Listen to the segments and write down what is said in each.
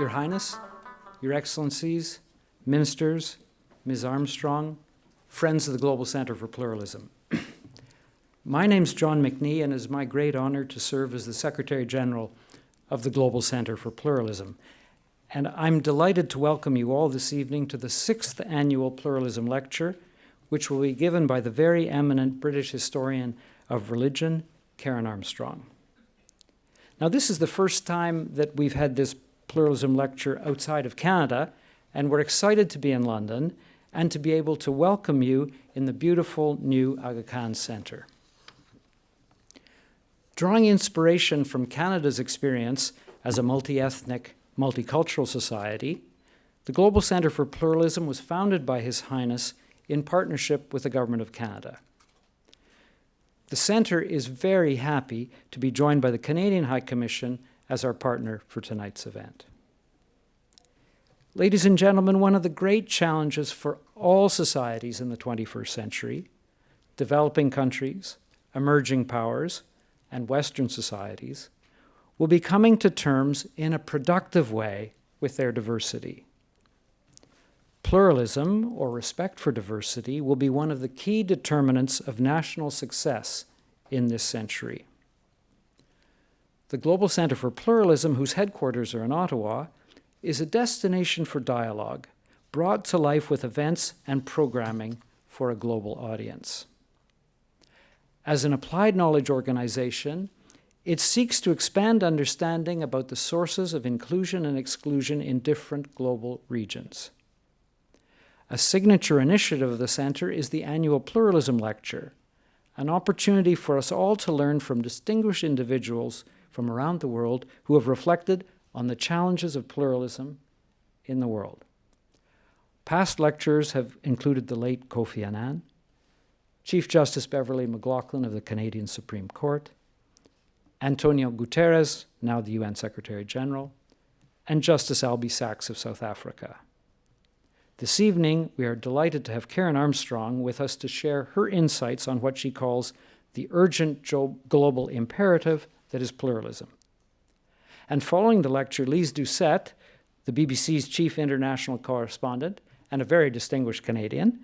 Your Highness, Your Excellencies, Ministers, Ms. Armstrong, friends of the Global Center for Pluralism. My name's John McNee, and it is my great honor to serve as the Secretary General of the Global Center for Pluralism. And I'm delighted to welcome you all this evening to the 6th Annual Pluralism Lecture, which will be given by the very eminent British historian of religion, Karen Armstrong. Now, this is the first time that we've had this pluralism lecture outside of Canada, and we're excited to be in London and to be able to welcome you in the beautiful new Aga Khan Centre. Drawing inspiration from Canada's experience as a multi-ethnic, multicultural society, the Global Centre for Pluralism was founded by His Highness in partnership with the Government of Canada. The Centre is very happy to be joined by the Canadian High Commission as our partner for tonight's event. Ladies and gentlemen, one of the great challenges for all societies in the 21st century, developing countries, emerging powers, and Western societies, will be coming to terms in a productive way with their diversity. Pluralism, or respect for diversity, will be one of the key determinants of national success in this century. The Global Centre for Pluralism, whose headquarters are in Ottawa, is a destination for dialogue, brought to life with events and programming for a global audience. As an applied knowledge organization, it seeks to expand understanding about the sources of inclusion and exclusion in different global regions. A signature initiative of the Centre is the Annual Pluralism Lecture, an opportunity for us all to learn from distinguished individuals from around the world who have reflected on the challenges of pluralism in the world. Past lectures have included the late Kofi Annan, Chief Justice Beverly McLaughlin of the Canadian Supreme Court, Antonio Guterres, now the UN Secretary General, and Justice Albie Sachs of South Africa. This evening, we are delighted to have Karen Armstrong with us to share her insights on what she calls the urgent global imperative that is pluralism. And following the lecture, Lise Doucette, the BBC's chief international correspondent and a very distinguished Canadian,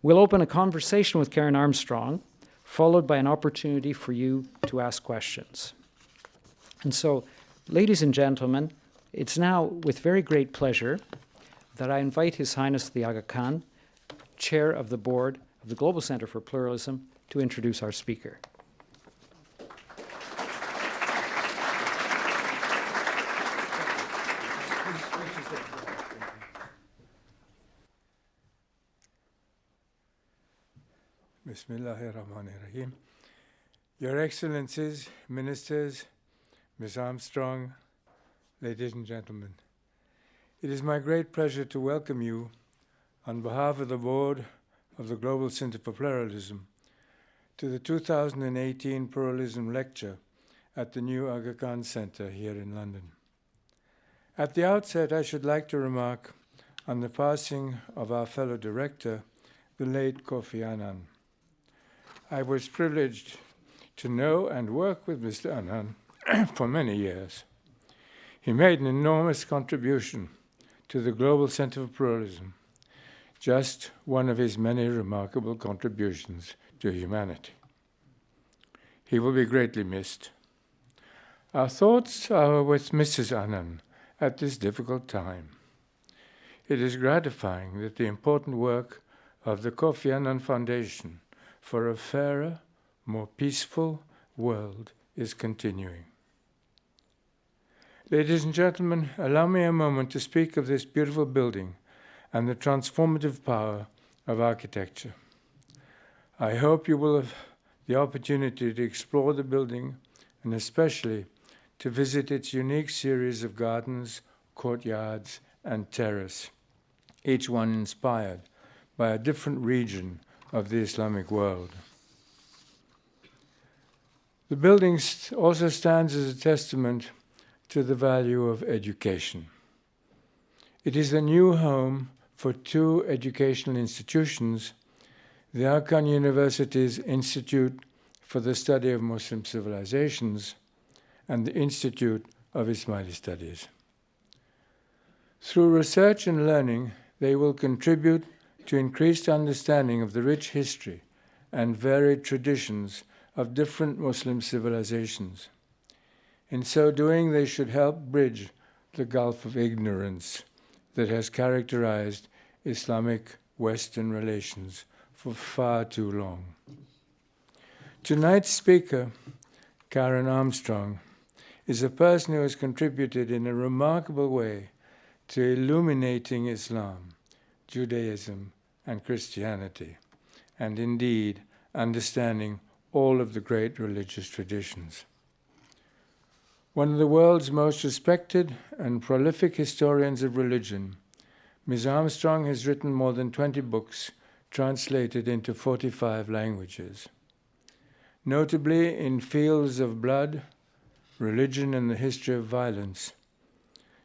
will open a conversation with Karen Armstrong, followed by an opportunity for you to ask questions. And so, ladies and gentlemen, it's now with very great pleasure that I invite His Highness the Aga Khan, Chair of the Board of the Global Centre for Pluralism, to introduce our speaker. Bismillahirrahmanirrahim. Your Excellencies, Ministers, Ms. Armstrong, ladies and gentlemen, it is my great pleasure to welcome you on behalf of the Board of the Global Centre for Pluralism to the 2018 Pluralism Lecture at the new Aga Khan Centre here in London. At the outset, I should like to remark on the passing of our fellow director, the late Kofi Annan. I was privileged to know and work with Mr. Annan for many years. He made an enormous contribution to the Global Centre for Pluralism, just one of his many remarkable contributions to humanity. He will be greatly missed. Our thoughts are with Mrs. Annan at this difficult time. It is gratifying that the important work of the Kofi Annan Foundation for a fairer, more peaceful world is continuing. Ladies and gentlemen, allow me a moment to speak of this beautiful building and the transformative power of architecture. I hope you will have the opportunity to explore the building and especially to visit its unique series of gardens, courtyards, and terrace, each one inspired by a different region of the Islamic world. The building also stands as a testament to the value of education. It is the new home for two educational institutions, the Arkan University's Institute for the Study of Muslim Civilizations and the Institute of Ismaili Studies. Through research and learning, they will contribute to increased understanding of the rich history and varied traditions of different Muslim civilizations. In so doing, they should help bridge the gulf of ignorance that has characterized Islamic Western relations for far too long. Tonight's speaker, Karen Armstrong, is a person who has contributed in a remarkable way to illuminating Islam, Judaism, and Christianity, and indeed understanding all of the great religious traditions. One of the world's most respected and prolific historians of religion, Ms. Armstrong has written more than 20 books translated into 45 languages. Notably in fields of blood, religion, and the history of violence,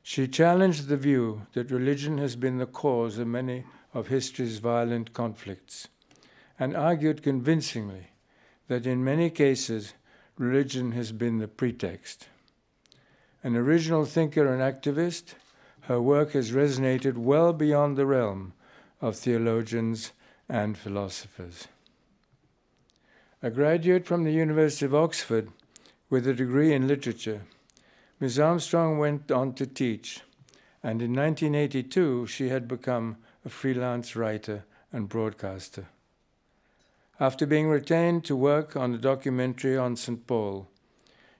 she challenged the view that religion has been the cause of many of history's violent conflicts, and argued convincingly that in many cases religion has been the pretext. An original thinker and activist, her work has resonated well beyond the realm of theologians and philosophers. A graduate from the University of Oxford with a degree in literature, Ms. Armstrong went on to teach, and in 1982 she had become a freelance writer and broadcaster. After being retained to work on a documentary on St. Paul,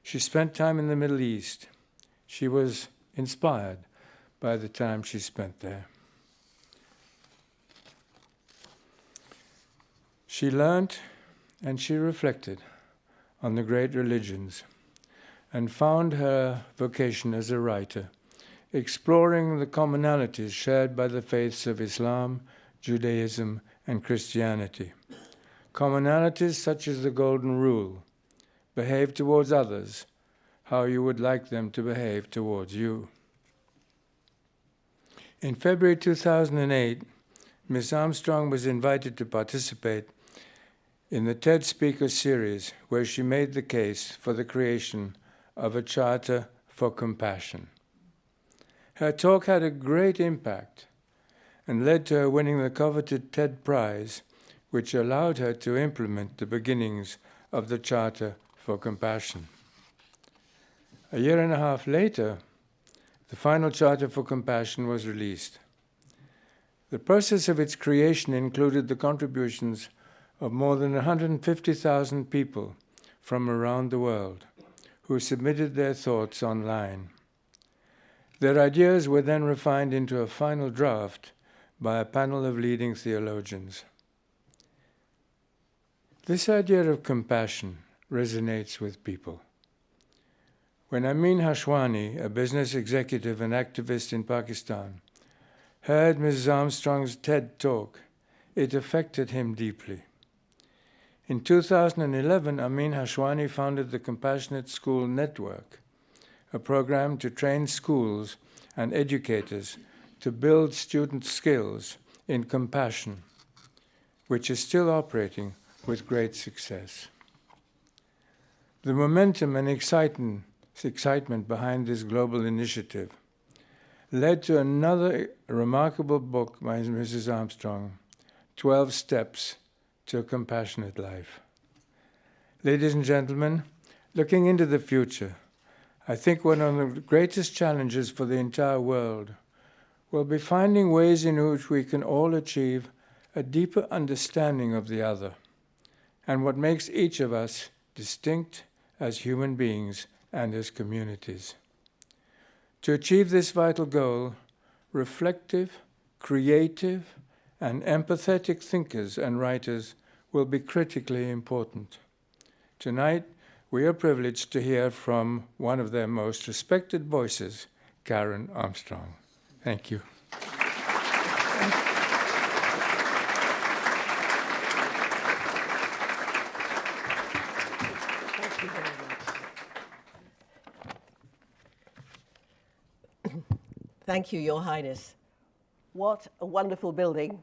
she spent time in the Middle East. She was inspired by the time she spent there. She learned and she reflected on the great religions and found her vocation as a writer, exploring the commonalities shared by the faiths of Islam, Judaism, and Christianity. Commonalities such as the Golden Rule: behave towards others how you would like them to behave towards you. In February 2008, Ms. Armstrong was invited to participate in the TED Speaker Series, where she made the case for the creation of a charter for compassion. Her talk had a great impact and led to her winning the coveted TED Prize, which allowed her to implement the beginnings of the Charter for Compassion. A year and a half later, the final Charter for Compassion was released. The process of its creation included the contributions of more than 150,000 people from around the world who submitted their thoughts online. Their ideas were then refined into a final draft by a panel of leading theologians. This idea of compassion resonates with people. When Amin Hashwani, a business executive and activist in Pakistan, heard Mrs. Armstrong's TED talk, it affected him deeply. In 2011, Amin Hashwani founded the Compassionate School Network, a program to train schools and educators to build student skills in compassion, which is still operating with great success. The momentum and excitement behind this global initiative led to another remarkable book by Mrs. Armstrong, 12 Steps to a Compassionate Life. Ladies and gentlemen, looking into the future, I think one of the greatest challenges for the entire world will be finding ways in which we can all achieve a deeper understanding of the other and what makes each of us distinct as human beings and as communities. To achieve this vital goal, reflective, creative, and empathetic thinkers and writers will be critically important. Tonight, we are privileged to hear from one of their most respected voices, Karen Armstrong. Thank you. Thank you very much. Thank you, Your Highness. What a wonderful building.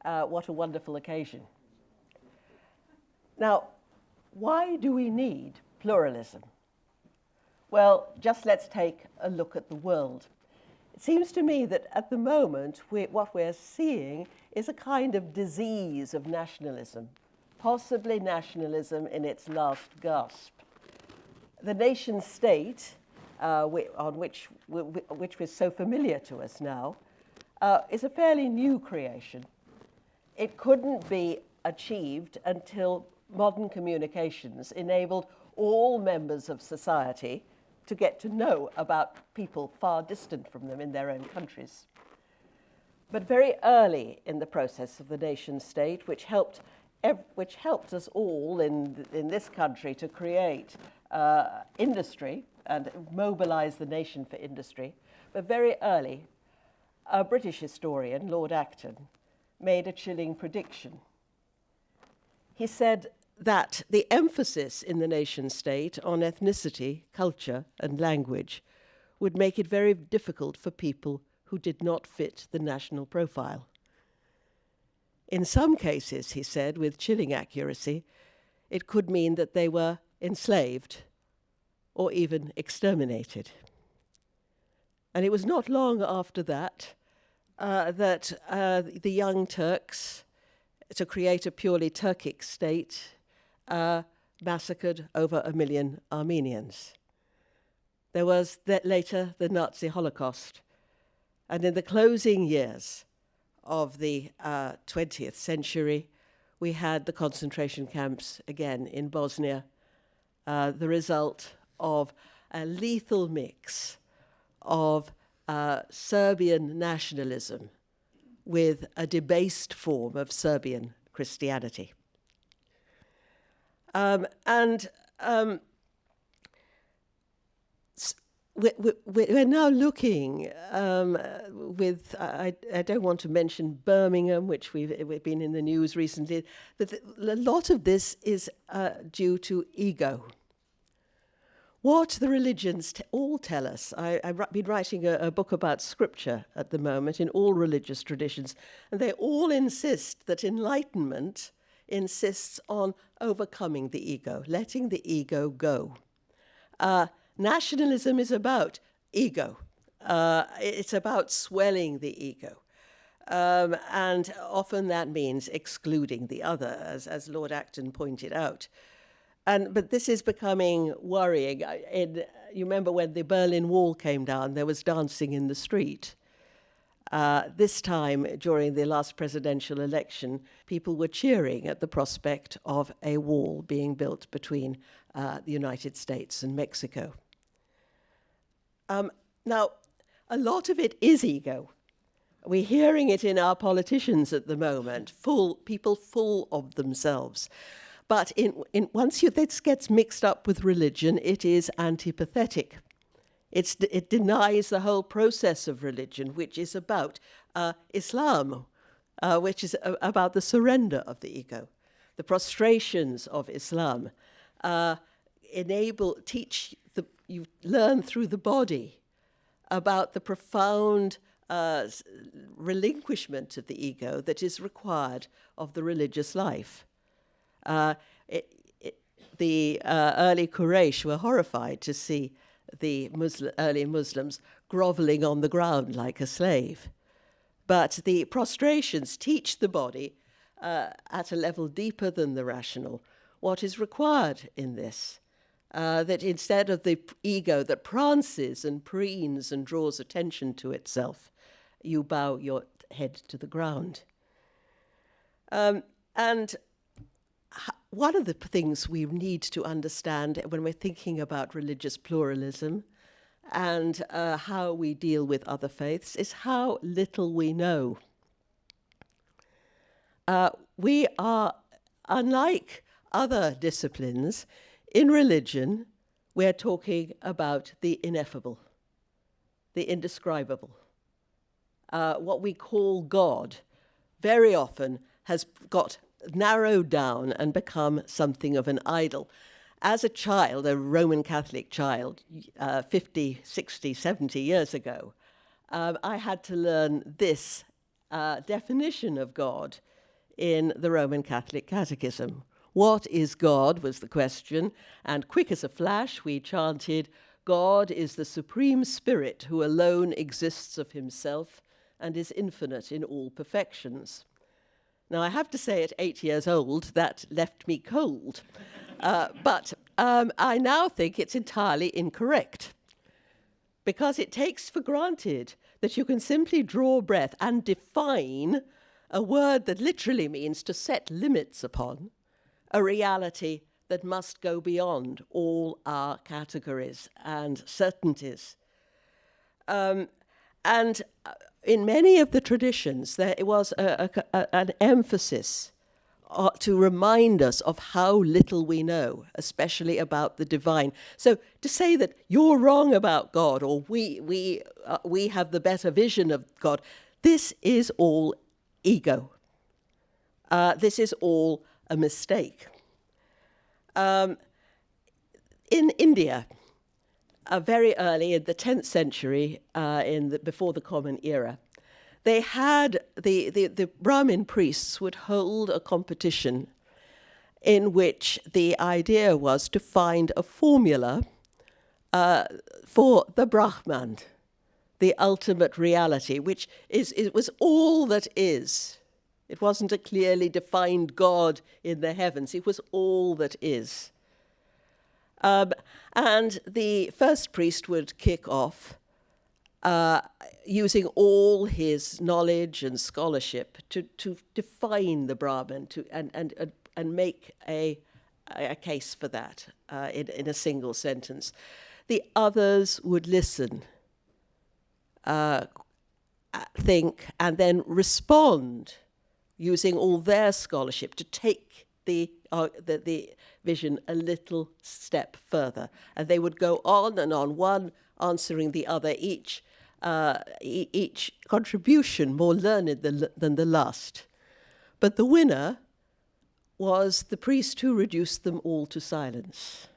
What a wonderful occasion. Now, why do we need pluralism? Well, just let's take a look at the world. It seems to me that at the moment, what we're seeing is a kind of disease of nationalism, possibly nationalism in its last gasp. The nation state, which is so familiar to us now, is a fairly new creation. It couldn't be achieved until modern communications enabled all members of society to get to know about people far distant from them in their own countries. But very early in the process of the nation state, which helped us all in this country to create industry and mobilize the nation for industry, but very early, a British historian, Lord Acton, made a chilling prediction. He said that the emphasis in the nation state on ethnicity, culture, and language would make it very difficult for people who did not fit the national profile. In some cases, he said, with chilling accuracy, it could mean that they were enslaved or even exterminated. And it was not long after that that the Young Turks, to create a purely Turkic state, massacred over 1 million Armenians. There was later the Nazi Holocaust. And in the closing years of the 20th century, we had the concentration camps again in Bosnia, the result of a lethal mix of Serbian nationalism with a debased form of Serbian Christianity. We're now looking with, I don't want to mention Birmingham, which we've been in the news recently, but a lot of this is due to ego. What the religions all tell us, I've been writing a book about scripture at the moment in all religious traditions, and they all insist that Enlightenment insists on overcoming the ego, letting the ego go. Nationalism is about ego. It's about swelling the ego. And often that means excluding the other, as Lord Acton pointed out. But this is becoming worrying. You remember when the Berlin Wall came down, there was dancing in the street. This time, during the last presidential election, people were cheering at the prospect of a wall being built between the United States and Mexico. Now, a lot of it is ego. We're hearing it in our politicians at the moment, people full of themselves. But once this gets mixed up with religion, it is antipathetic. It denies the whole process of religion, which is about Islam, which is about the surrender of the ego. The prostrations of Islam you learn through the body about the profound relinquishment of the ego that is required of the religious life. The early Quraysh were horrified to see the early Muslims groveling on the ground like a slave. But the prostrations teach the body at a level deeper than the rational what is required in this. That instead of the ego that prances and preens and draws attention to itself, you bow your head to the ground. And one of the things we need to understand when we're thinking about religious pluralism and how we deal with other faiths is how little we know. We are, unlike other disciplines, in religion, we're talking about the ineffable, the indescribable. What we call God very often has got narrowed down and become something of an idol. As a child, a Roman Catholic child, 50, 60, 70 years ago, I had to learn this definition of God in the Roman Catholic Catechism. What is God was the question, and quick as a flash we chanted, God is the supreme spirit who alone exists of himself and is infinite in all perfections. Now, I have to say, at 8 years old, that left me cold. But I now think it's entirely incorrect, because it takes for granted that you can simply draw breath and define a word that literally means to set limits upon a reality that must go beyond all our categories and certainties. And in many of the traditions, there was an emphasis to remind us of how little we know, especially about the divine. So to say that you're wrong about God, or we have the better vision of God, this is all ego. This is all a mistake. In India, very early in the 10th century, before the Common Era, they had the Brahmin priests would hold a competition in which the idea was to find a formula for the Brahman, the ultimate reality, which was all that is. It wasn't a clearly defined God in the heavens. It was all that is. And the first priest would kick off using all his knowledge and scholarship to define the Brahman and make a case for that in a single sentence. The others would listen, think, and then respond using all their scholarship to take the vision a little step further. And they would go on and on, one answering the other, each contribution more learned than the last. But the winner was the priest who reduced them all to silence.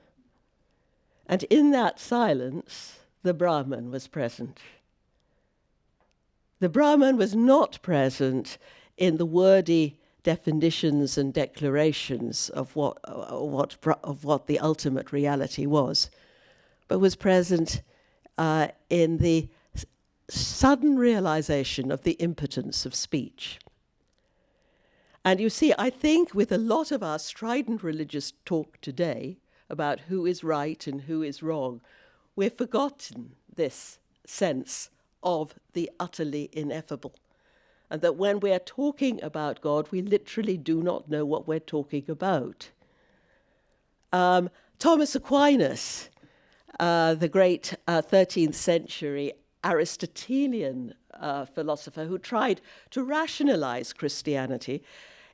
And in that silence, the Brahman was present. The Brahman was not present in the wordy definitions and declarations of what the ultimate reality was, but was present in the sudden realization of the impotence of speech. And you see, I think with a lot of our strident religious talk today about who is right and who is wrong, we've forgotten this sense of the utterly ineffable. And that when we're talking about God, we literally do not know what we're talking about. Thomas Aquinas, the great 13th century Aristotelian philosopher who tried to rationalize Christianity,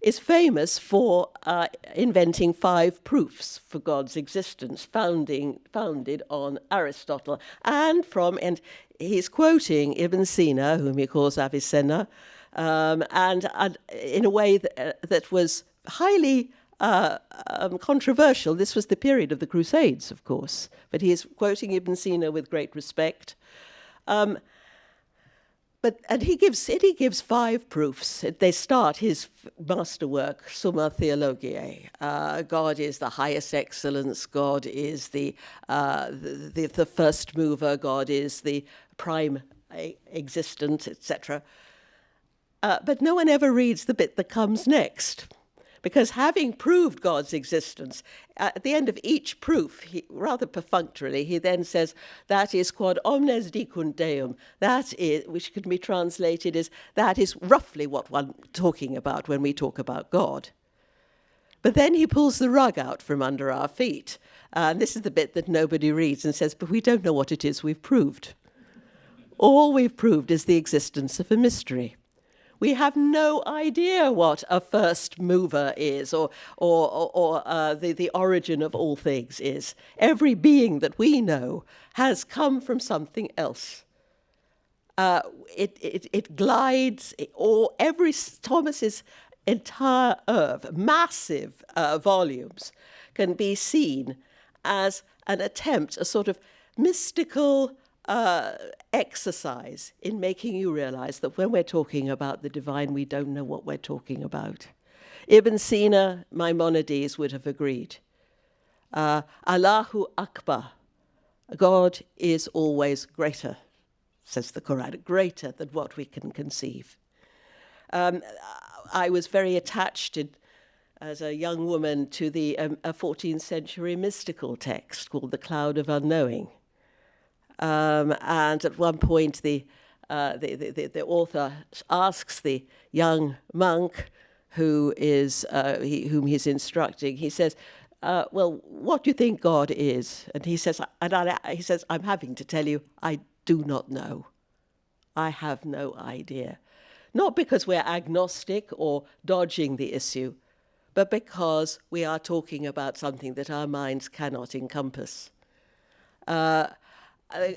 is famous for inventing 5 proofs for God's existence, founded on Aristotle. And he's quoting Ibn Sina, whom he calls Avicenna, and in a way that was highly controversial. This was the period of the Crusades, of course, but he is quoting Ibn Sina with great respect. And he gives 5 proofs. They start his masterwork, Summa Theologiae. God is the highest excellence. God is the first mover. God is the prime existent, etc. But no one ever reads the bit that comes next, because having proved God's existence, at the end of each proof, rather perfunctorily, he then says, that is quod omnes dicunt Deum. That is, which can be translated as, that is roughly what we're talking about when we talk about God. But then he pulls the rug out from under our feet. And this is the bit that nobody reads, and says, but we don't know what it is we've proved. All we've proved is the existence of a mystery. We have no idea what a first mover is, or the origin of all things is. Every being that we know has come from something else. It glides, Thomas's entire oeuvre, massive volumes, can be seen as an attempt, a sort of mystical exercise in making you realize that when we're talking about the divine, we don't know what we're talking about. Ibn Sina, Maimonides would have agreed. Allahu Akbar, God is always greater, says the Quran, greater than what we can conceive. I was very attached as a young woman to a 14th century mystical text called The Cloud of Unknowing. And at one point, the author asks the young monk whom he's instructing, he says, well, what do you think God is? And he says, I'm having to tell you, I do not know. I have no idea. Not because we're agnostic or dodging the issue, but because we are talking about something that our minds cannot encompass.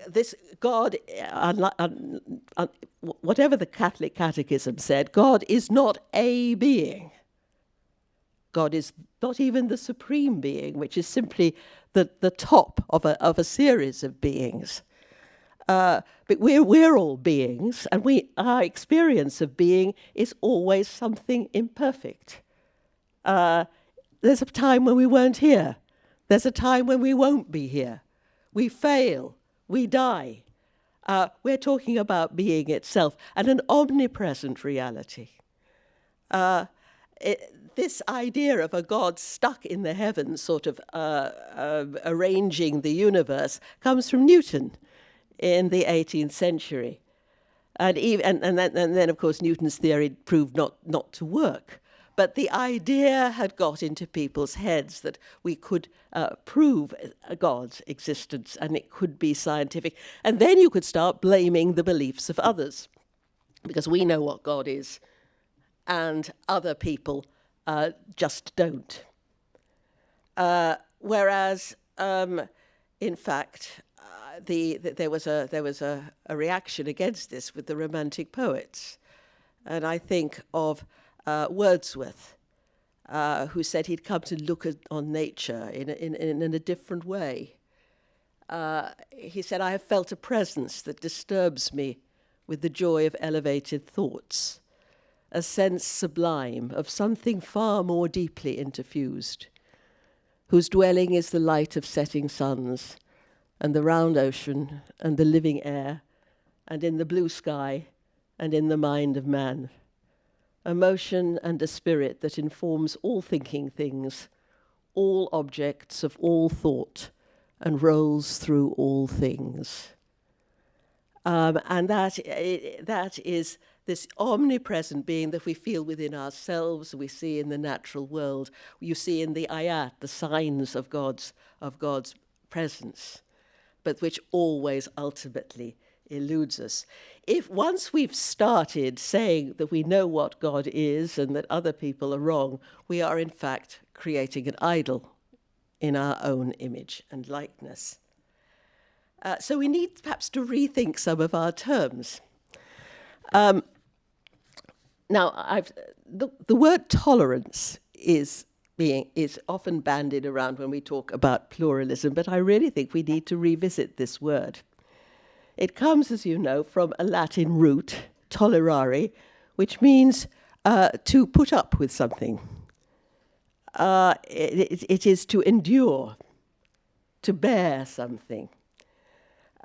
This God, whatever the Catholic Catechism said, God is not a being. God is not even the supreme being, which is simply the top of a series of beings. But we're all beings, and our experience of being is always something imperfect. There's a time when we weren't here. There's a time when we won't be here. We fail. We die. We're talking about being itself and an omnipresent reality. This idea of a God stuck in the heavens, sort of arranging the universe, comes from Newton in the 18th century. And then, of course, Newton's theory proved not to work. But the idea had got into people's heads that we could prove God's existence, and it could be scientific. And then you could start blaming the beliefs of others, because we know what God is, and other people just don't. Whereas, in fact, there was a reaction against this with the Romantic poets. And I think of Wordsworth, who said he'd come to look on nature in a different way. He said, I have felt a presence that disturbs me with the joy of elevated thoughts, a sense sublime of something far more deeply interfused, whose dwelling is the light of setting suns, and the round ocean, and the living air, and in the blue sky, and in the mind of man. A motion and a spirit that informs all thinking things, all objects of all thought, and rolls through all things. And that is this omnipresent being that we feel within ourselves, we see in the natural world. You see in the ayat, the signs of God's presence, but which always ultimately eludes us. If once we've started saying that we know what God is and that other people are wrong, we are in fact creating an idol in our own image and likeness. So we need perhaps to rethink some of our terms. Now, the word tolerance is often bandied around when we talk about pluralism, but I really think we need to revisit this word. It comes, as you know, from a Latin root, tolerare, which means to put up with something. It is to endure, to bear something.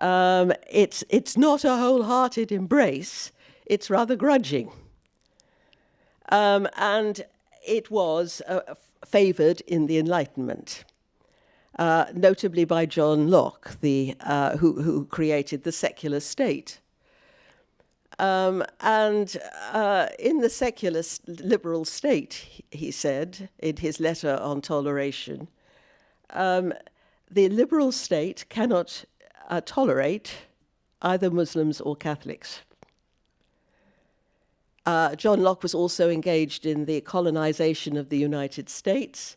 It's not a wholehearted embrace, it's rather grudging. And it was favoured in the Enlightenment, notably by John Locke, who created the secular state. And in the secular liberal state, he said in his letter on toleration, the liberal state cannot tolerate either Muslims or Catholics. John Locke was also engaged in the colonization of the United States,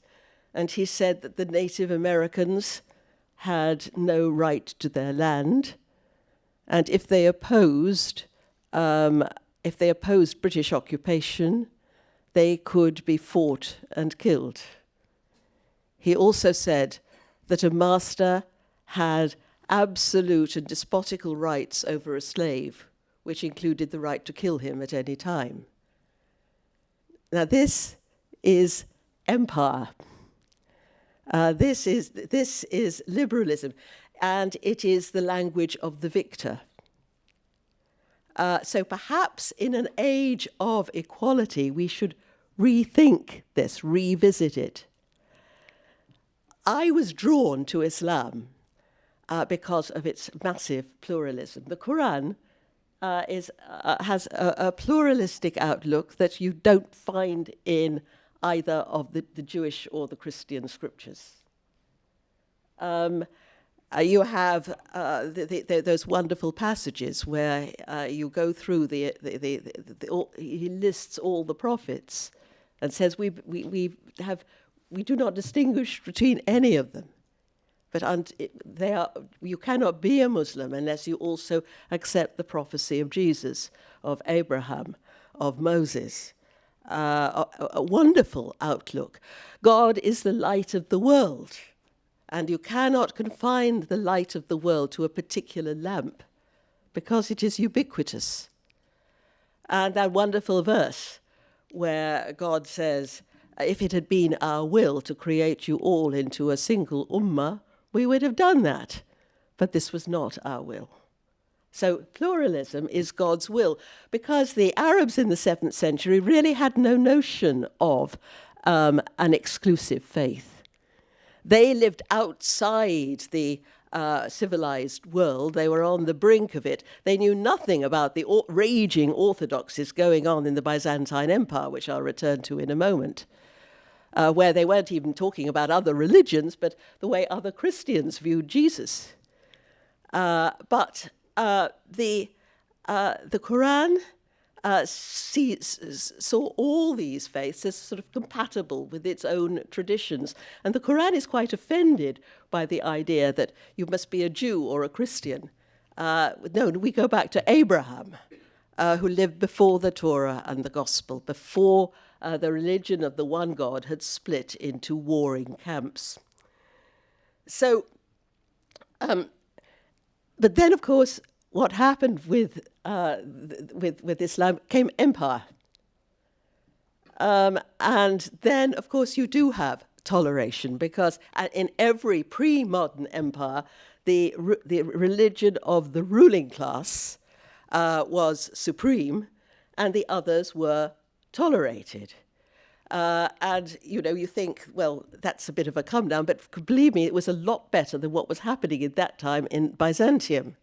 and he said that the Native Americans had no right to their land, and if they opposed British occupation, they could be fought and killed. He also said that a master had absolute and despotical rights over a slave, which included the right to kill him at any time. Now, this is empire. This is liberalism, and it is the language of the victor. So perhaps in an age of equality, we should rethink this, revisit it. I was drawn to Islam because of its massive pluralism. The Quran has a pluralistic outlook that you don't find in either of the Jewish or the Christian scriptures. You have those wonderful passages where you go through he lists all the prophets and says we do not distinguish between any of them. But you cannot be a Muslim unless you also accept the prophecy of Jesus, of Abraham, of Moses. A wonderful outlook. God is the light of the world, and you cannot confine the light of the world to a particular lamp because it is ubiquitous. And that wonderful verse where God says, if it had been our will to create you all into a single ummah, we would have done that. But this was not our will. So pluralism is God's will, because the Arabs in the 7th century really had no notion of an exclusive faith. They lived outside the civilized world. They were on the brink of it. They knew nothing about the raging orthodoxies going on in the Byzantine Empire, which I'll return to in a moment, where they weren't even talking about other religions, but the way other Christians viewed Jesus. But the Quran saw all these faiths as sort of compatible with its own traditions. And the Quran is quite offended by the idea that you must be a Jew or a Christian. No, we go back to Abraham, who lived before the Torah and the Gospel, before the religion of the one God had split into warring camps. So, but then, of course, what happened with Islam came empire. And then, of course, you do have toleration, because in every pre-modern empire, the religion of the ruling class was supreme, and the others were tolerated. And, you think, well, that's a bit of a come down, but believe me, it was a lot better than what was happening at that time in Byzantium,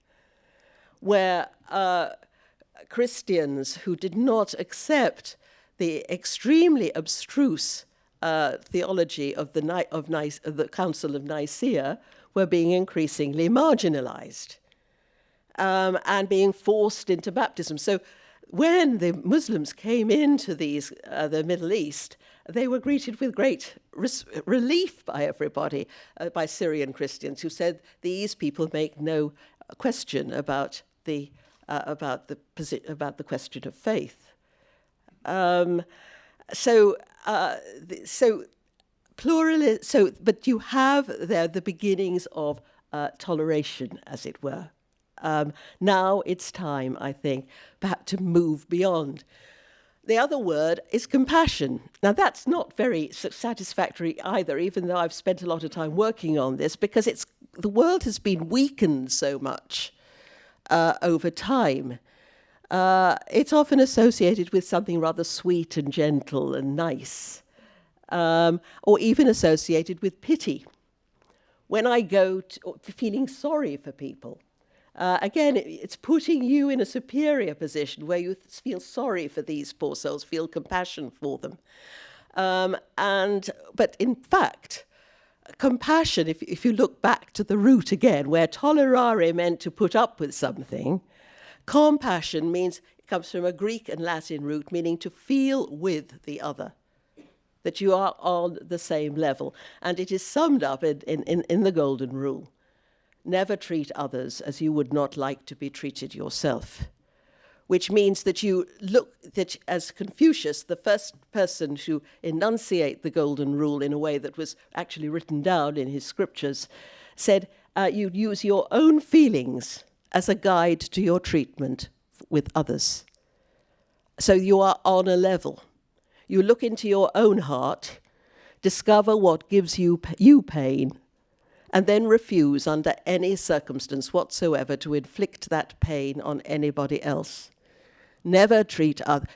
where Christians who did not accept the extremely abstruse theology of the Council of Nicaea were being increasingly marginalized and being forced into baptism. So when the Muslims came into the Middle East, they were greeted with great relief by everybody, by Syrian Christians who said these people make no question about the question of faith. But you have there the beginnings of toleration, as it were. Now it's time, I think, perhaps to move beyond. The other word is compassion. Now, that's not very satisfactory either, even though I've spent a lot of time working on this, because the world has been weakened so much over time. It's often associated with something rather sweet and gentle and nice, or even associated with pity. When I go to feeling sorry for people, again, it's putting you in a superior position where you feel sorry for these poor souls, feel compassion for them. But in fact, compassion, if you look back to the root again, where tolerare meant to put up with something, compassion it comes from a Greek and Latin root meaning to feel with the other, that you are on the same level. And it is summed up in the Golden Rule. Never treat others as you would not like to be treated yourself, which means that that as Confucius, the first person to enunciate the Golden Rule in a way that was actually written down in his scriptures, said you use your own feelings as a guide to your treatment with others. So you are on a level. You look into your own heart, discover what gives you pain, and then refuse under any circumstance whatsoever to inflict that pain on anybody else. Never treat others.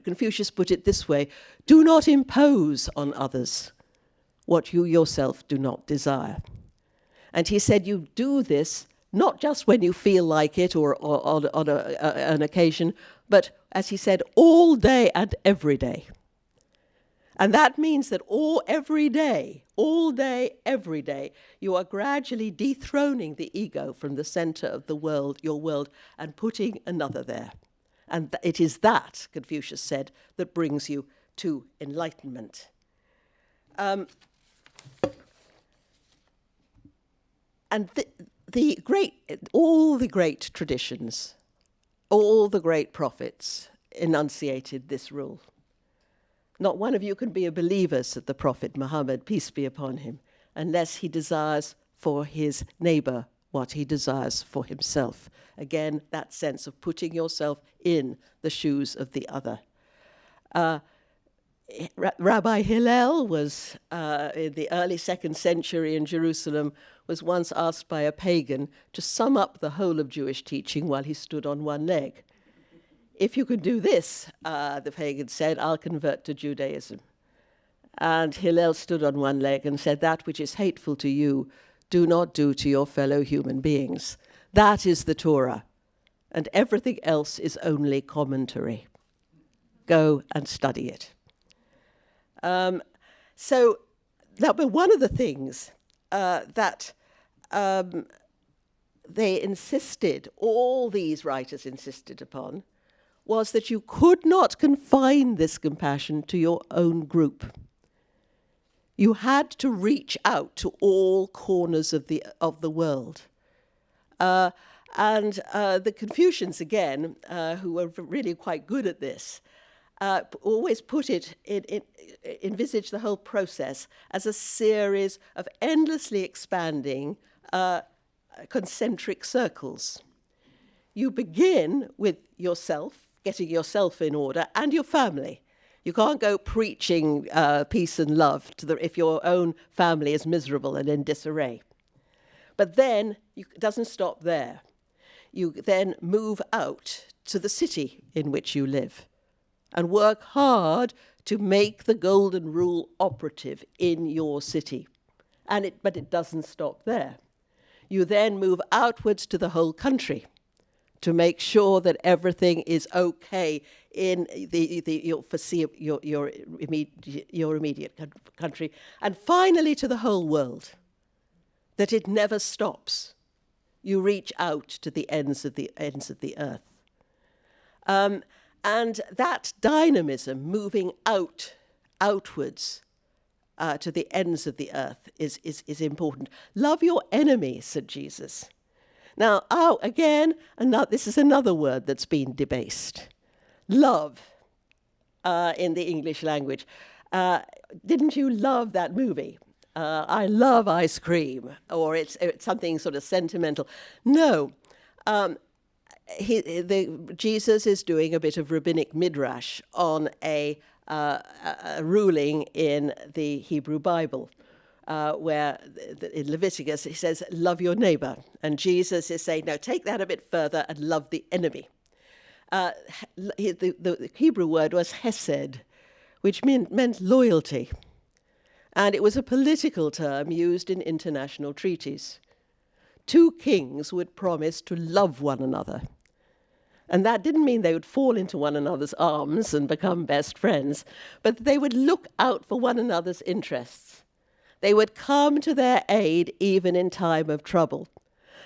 Confucius put it this way: do not impose on others what you yourself do not desire. And he said you do this not just when you feel like it or on an occasion, but, as he said, all day and every day. And that means that every day, all day, every day, you are gradually dethroning the ego from the center of the world, your world, and putting another there. And it is that, Confucius said, that brings you to enlightenment. And all the great traditions, all the great prophets enunciated this rule. Not one of you can be a believer, said the Prophet Muhammad, peace be upon him, unless he desires for his neighbor what he desires for himself. Again, that sense of putting yourself in the shoes of the other. Rabbi Hillel was, in the early 2nd century in Jerusalem, was once asked by a pagan to sum up the whole of Jewish teaching while he stood on one leg. If you can do this, the pagan said, I'll convert to Judaism. And Hillel stood on one leg and said, that which is hateful to you, do not do to your fellow human beings. That is the Torah. And everything else is only commentary. Go and study it. So that was one of the things that they insisted, all these writers insisted upon, was that you could not confine this compassion to your own group. You had to reach out to all corners of the world. And the Confucians, again, who were really quite good at this, always envisage the whole process as a series of endlessly expanding concentric circles. You begin with yourself, getting yourself in order, and your family. You can't go preaching peace and love if your own family is miserable and in disarray. But then it doesn't stop there. You then move out to the city in which you live and work hard to make the golden rule operative in your city. But it doesn't stop there. You then move outwards to the whole country to make sure that everything is okay in your immediate country, and finally to the whole world, that it never stops. You reach out to the ends of the earth. And that dynamism, moving outwards to the ends of the earth, is important. Love your enemy, said Jesus. Now, this is another word that's been debased. Love, in the English language. Didn't you love that movie? I love ice cream, or it's something sort of sentimental. No. Jesus is doing a bit of rabbinic midrash on a ruling in the Hebrew Bible, where in Leviticus he says, love your neighbor. And Jesus is saying, no, take that a bit further and love the enemy. The Hebrew word was hesed, which meant loyalty. And it was a political term used in international treaties. Two kings would promise to love one another. And that didn't mean they would fall into one another's arms and become best friends, but they would look out for one another's interests. They would come to their aid even in time of trouble.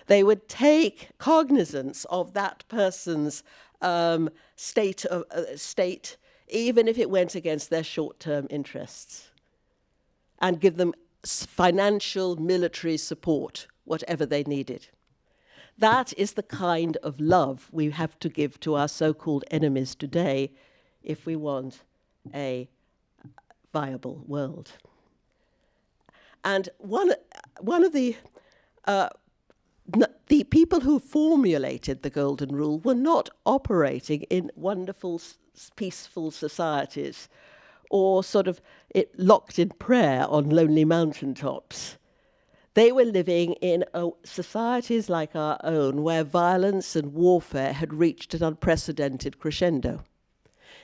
They would take cognizance of that person's state, even if it went against their short-term interests, and give them financial, military support, whatever they needed. That is the kind of love we have to give to our so-called enemies today if we want a viable world. And one of the people who formulated the Golden Rule were not operating in wonderful, peaceful societies or sort of locked in prayer on lonely mountaintops. They were living in societies like our own, where violence and warfare had reached an unprecedented crescendo.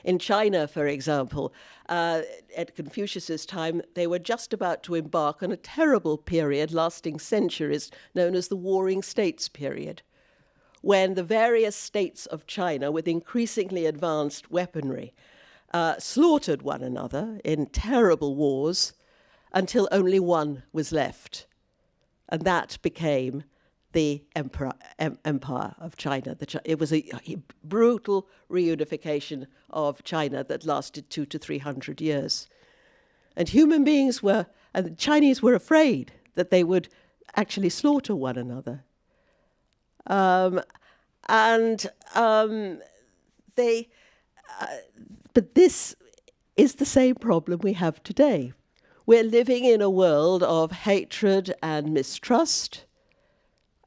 In China, for example, at Confucius's time, they were just about to embark on a terrible period lasting centuries, known as the Warring States period, when the various states of China, with increasingly advanced weaponry, slaughtered one another in terrible wars until only one was left. And that became the Empire of China. It was a brutal reunification of China that lasted 200 to 300 years. And the Chinese were afraid that they would actually slaughter one another. But this is the same problem we have today. We're living in a world of hatred and mistrust,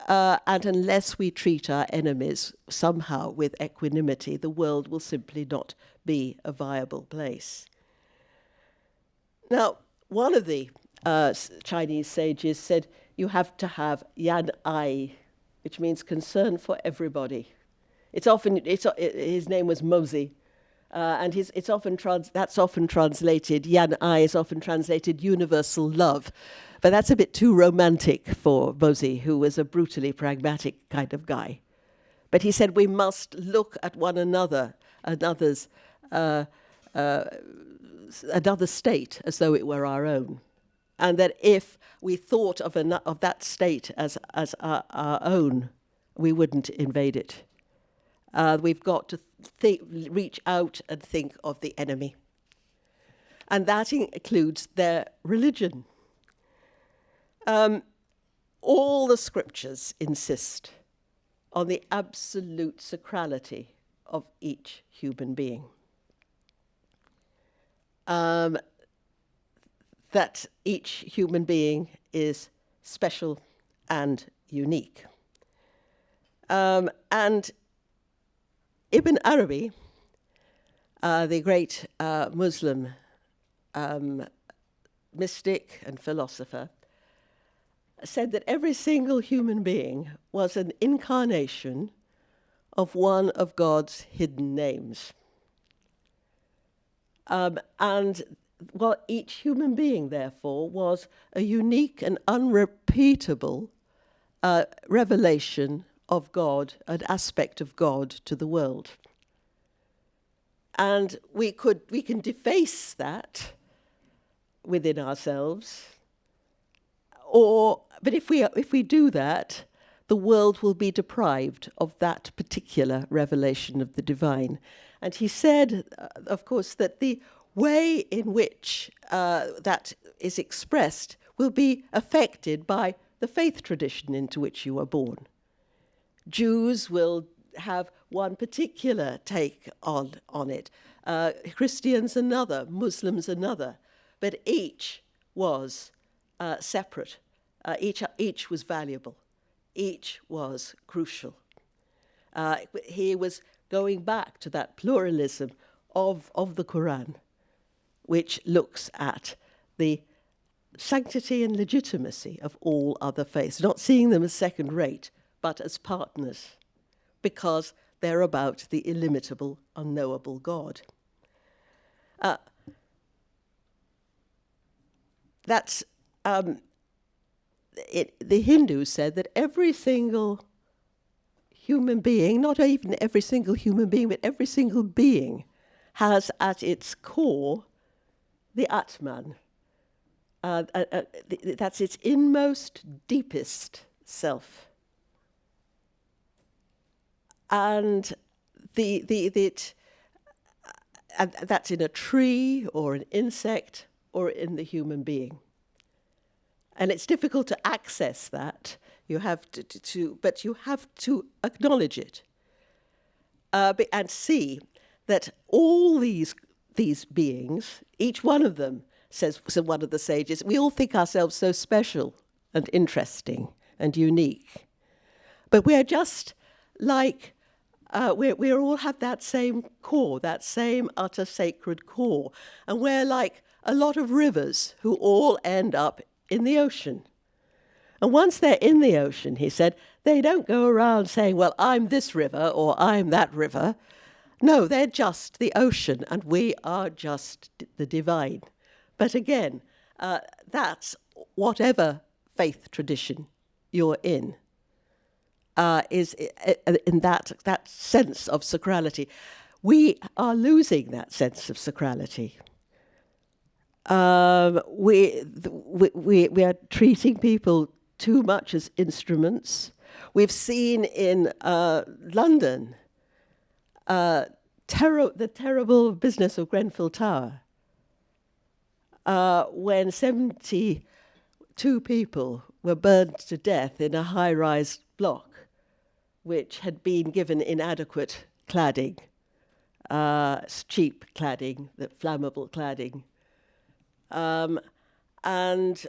and unless we treat our enemies somehow with equanimity, the world will simply not be a viable place. Now, one of the Chinese sages said you have to have yan ai, which means concern for everybody. His name was Mozi. And that's often translated, yan ai is often translated universal love. But that's a bit too romantic for Mozi, who was a brutally pragmatic kind of guy. But he said we must look at one another, another state, as though it were our own. And that if we thought of that state as our own, we wouldn't invade it. We've got to reach out and think of the enemy. And that includes their religion. All the scriptures insist on the absolute sacrality of each human being. That each human being is special and unique. And Ibn Arabi, the great Muslim mystic and philosopher, said that every single human being was an incarnation of one of God's hidden names. And each human being, therefore, was a unique and unrepeatable revelation of God, an aspect of God to the world. And we can deface that within ourselves, but if we do that, the world will be deprived of that particular revelation of the divine. And he said, of course, that the way in which that is expressed will be affected by the faith tradition into which you are born. Jews will have one particular take on it, Christians another, Muslims another, but each was separate. Each was valuable. Each was crucial. He was going back to that pluralism of the Quran, which looks at the sanctity and legitimacy of all other faiths, not seeing them as second-rate, but as partners, because they're about the illimitable, unknowable God. The Hindus said that every single human being, not even every single human being, but every single being has at its core the Atman. That's its inmost, deepest self. And and that's in a tree or an insect or in the human being. And it's difficult to access that. You have but you have to acknowledge it and see that all these beings, each one of them, says one of the sages, we all think ourselves so special and interesting and unique, but we are just like we all have that same core, that same utter sacred core. And we're like a lot of rivers who all end up in the ocean. And once they're in the ocean, he said, they don't go around saying, well, I'm this river or I'm that river. No, they're just the ocean and we are just the divine. But again, that's whatever faith tradition you're in, is in that sense of sacrality. We are losing that sense of sacrality. We are treating people too much as instruments. We've seen in London the terrible business of Grenfell Tower, when 72 people were burned to death in a high-rise block, which had been given inadequate cladding, cheap cladding, the flammable cladding. And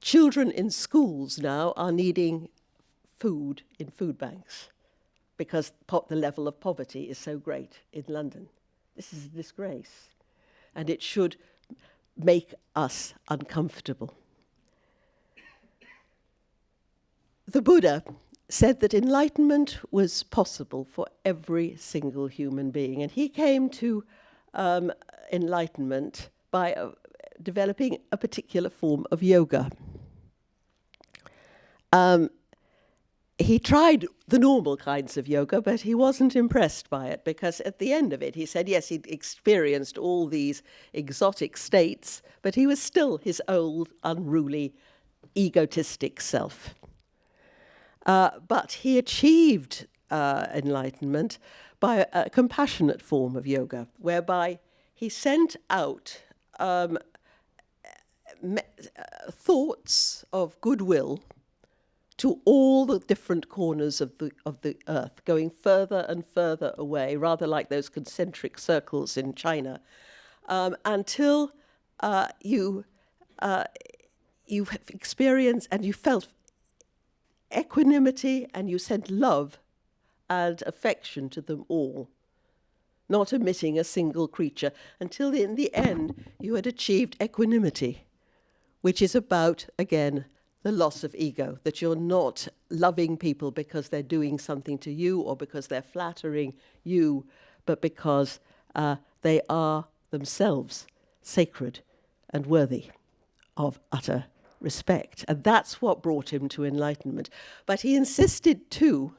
children in schools now are needing food in food banks because the level of poverty is so great in London. This is a disgrace, and it should make us uncomfortable. The Buddha said that enlightenment was possible for every single human being, and he came to enlightenment by developing a particular form of yoga. He tried the normal kinds of yoga, but he wasn't impressed by it, because at the end of it, he said, yes, he'd experienced all these exotic states, but he was still his old, unruly, egotistic self. But he achieved enlightenment by a compassionate form of yoga, whereby he sent out thoughts of goodwill to all the different corners of the earth, going further and further away, rather like those concentric circles in China, until you experienced and you felt equanimity, and you sent love and affection to them all, not omitting a single creature, until in the end you had achieved equanimity, which is about, again, the loss of ego, that you're not loving people because they're doing something to you or because they're flattering you, but because they are themselves sacred and worthy of utter respect. And that's what brought him to enlightenment. But he insisted too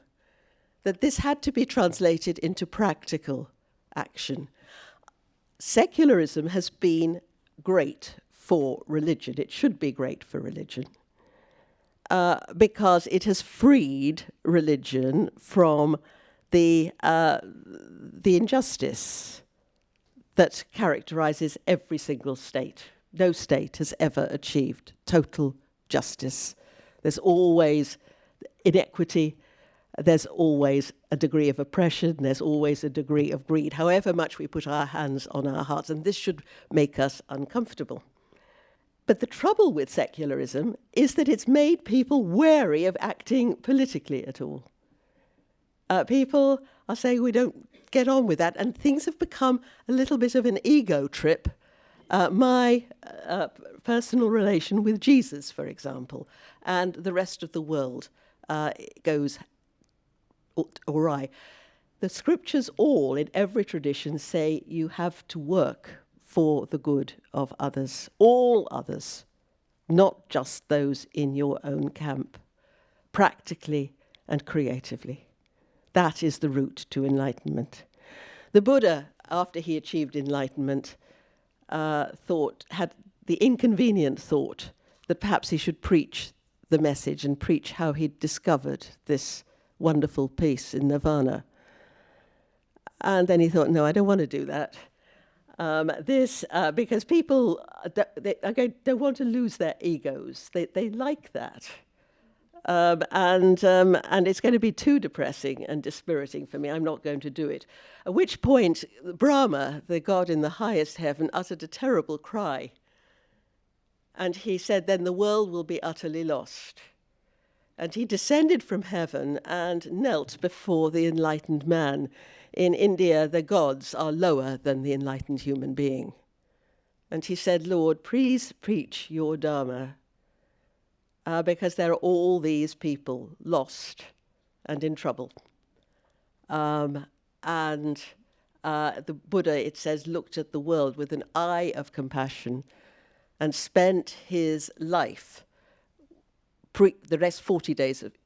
that this had to be translated into practical action. Secularism has been great for religion. It should be great for religion. Because it has freed religion from the injustice that characterizes every single state. No state has ever achieved total justice. There's always inequity, there's always a degree of oppression, there's always a degree of greed, however much we put our hands on our hearts, and this should make us uncomfortable. But the trouble with secularism is that it's made people wary of acting politically at all. People are saying we don't get on with that, and things have become a little bit of an ego trip. My personal relation with Jesus, for example, and the rest of the world goes awry. The scriptures all, in every tradition, say you have to work for the good of others, all others, not just those in your own camp, practically and creatively. That is the route to enlightenment. The Buddha, after he achieved enlightenment, had the inconvenient thought that perhaps he should preach the message and preach how he'd discovered this wonderful peace in nirvana. And then he thought, no, I don't want to do that. Because people they want to lose their egos. They like that. And it's going to be too depressing and dispiriting for me. I'm not going to do it. At which point, Brahma, the god in the highest heaven, uttered a terrible cry. And he said, then the world will be utterly lost. And he descended from heaven and knelt before the enlightened man. In India, the gods are lower than the enlightened human being. And he said, Lord, please preach your Dharma, because there are all these people lost and in trouble. The Buddha, it says, looked at the world with an eye of compassion and spent his life, the rest 40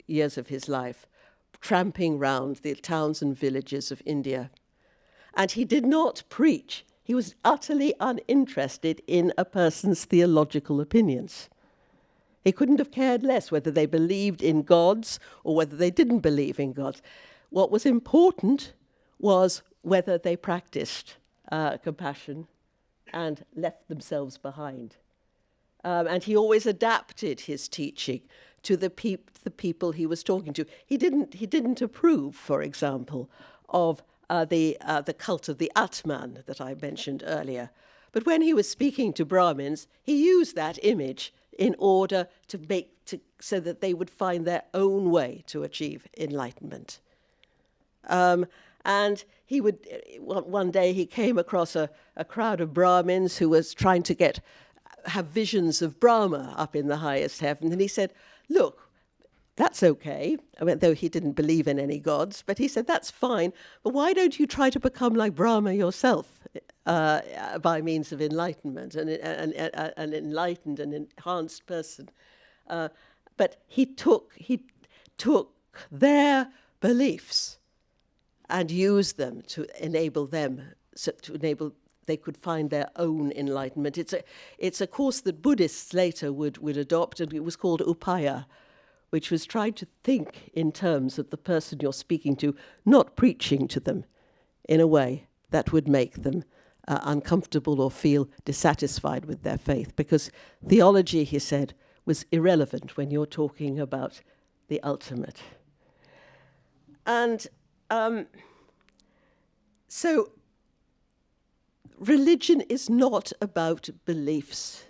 years of his life, tramping round the towns and villages of India. And he did not preach. He was utterly uninterested in a person's theological opinions. He couldn't have cared less whether they believed in gods or whether they didn't believe in gods. What was important was whether they practiced compassion and left themselves behind. And he always adapted his teaching to the people he was talking to. He didn't approve, for example, of the cult of the Atman that I mentioned earlier. But when he was speaking to Brahmins, he used that image in order so that they would find their own way to achieve enlightenment. And he would, one day he came across a crowd of Brahmins who was trying to have visions of Brahma up in the highest heaven. And he said, look, that's okay, though he didn't believe in any gods, but he said, that's fine, but why don't you try to become like Brahma yourself by means of enlightenment, an enlightened and enhanced person? But he took their beliefs and used them to enable they could find their own enlightenment. It's a course that Buddhists later would adopt, and it was called upaya, which was trying to think in terms of the person you're speaking to, not preaching to them in a way that would make them uncomfortable or feel dissatisfied with their faith, because theology, he said, was irrelevant when you're talking about the ultimate. And so religion is not about beliefs.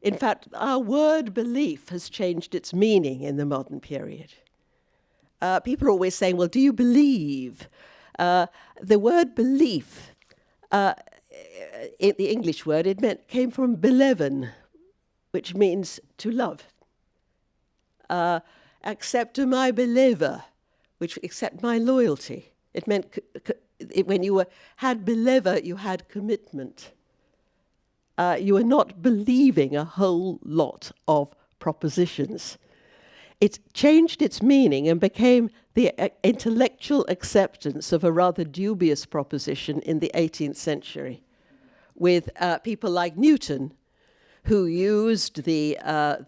In fact, our word belief has changed its meaning in the modern period. People are always saying, well, do you believe? The word belief, the English word, came from beleven, which means to love. Accept my believer, which accept my loyalty. It meant when you had believer, you had commitment. You were not believing a whole lot of propositions. It changed its meaning and became the intellectual acceptance of a rather dubious proposition in the 18th century, with people like Newton, who used the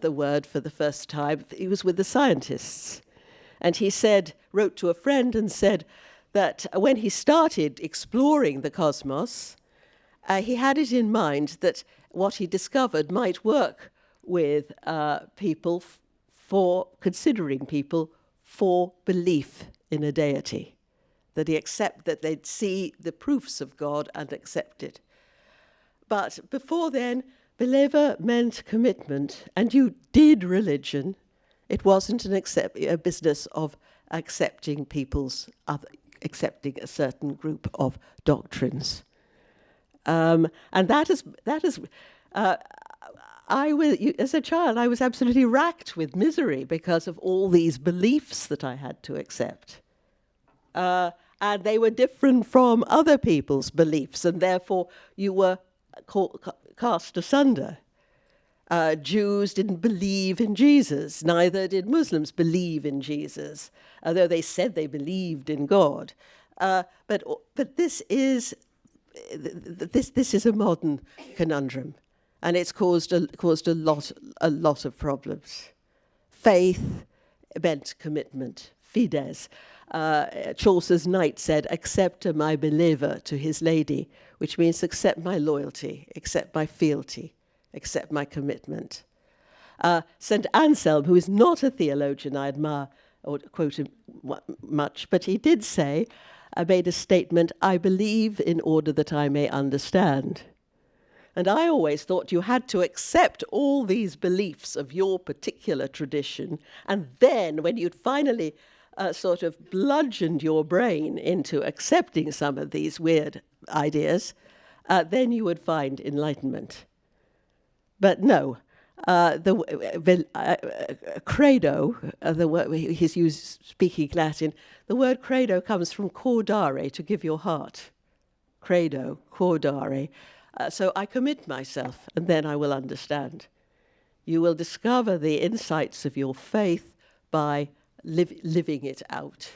word for the first time. He was with the scientists. And he wrote to a friend and said that when he started exploring the cosmos, he had it in mind that what he discovered might work with people considering people for belief in a deity, that they'd see the proofs of God and accept it. But before then, believer meant commitment, and you did religion. It wasn't a business of accepting accepting a certain group of doctrines. And as a child, I was absolutely racked with misery because of all these beliefs that I had to accept. And they were different from other people's beliefs, and therefore you were cast asunder. Jews didn't believe in Jesus, neither did Muslims believe in Jesus, although they said they believed in God. But this is a modern conundrum, and it's caused a lot of problems. Faith meant commitment, fides. Chaucer's knight said, "Accept my believer" to his lady, which means accept my loyalty, accept my fealty, accept my commitment. St. Anselm, who is not a theologian I admire or quote him much, but he did say, made a statement, "I believe in order that I may understand." And I always thought you had to accept all these beliefs of your particular tradition, and then when you'd finally sort of bludgeoned your brain into accepting some of these weird ideas, then you would find enlightenment. But no, credo, the word he's used speaking Latin, the word credo comes from cordare, to give your heart. Credo, cordare. So I commit myself, and then I will understand. You will discover the insights of your faith by living it out.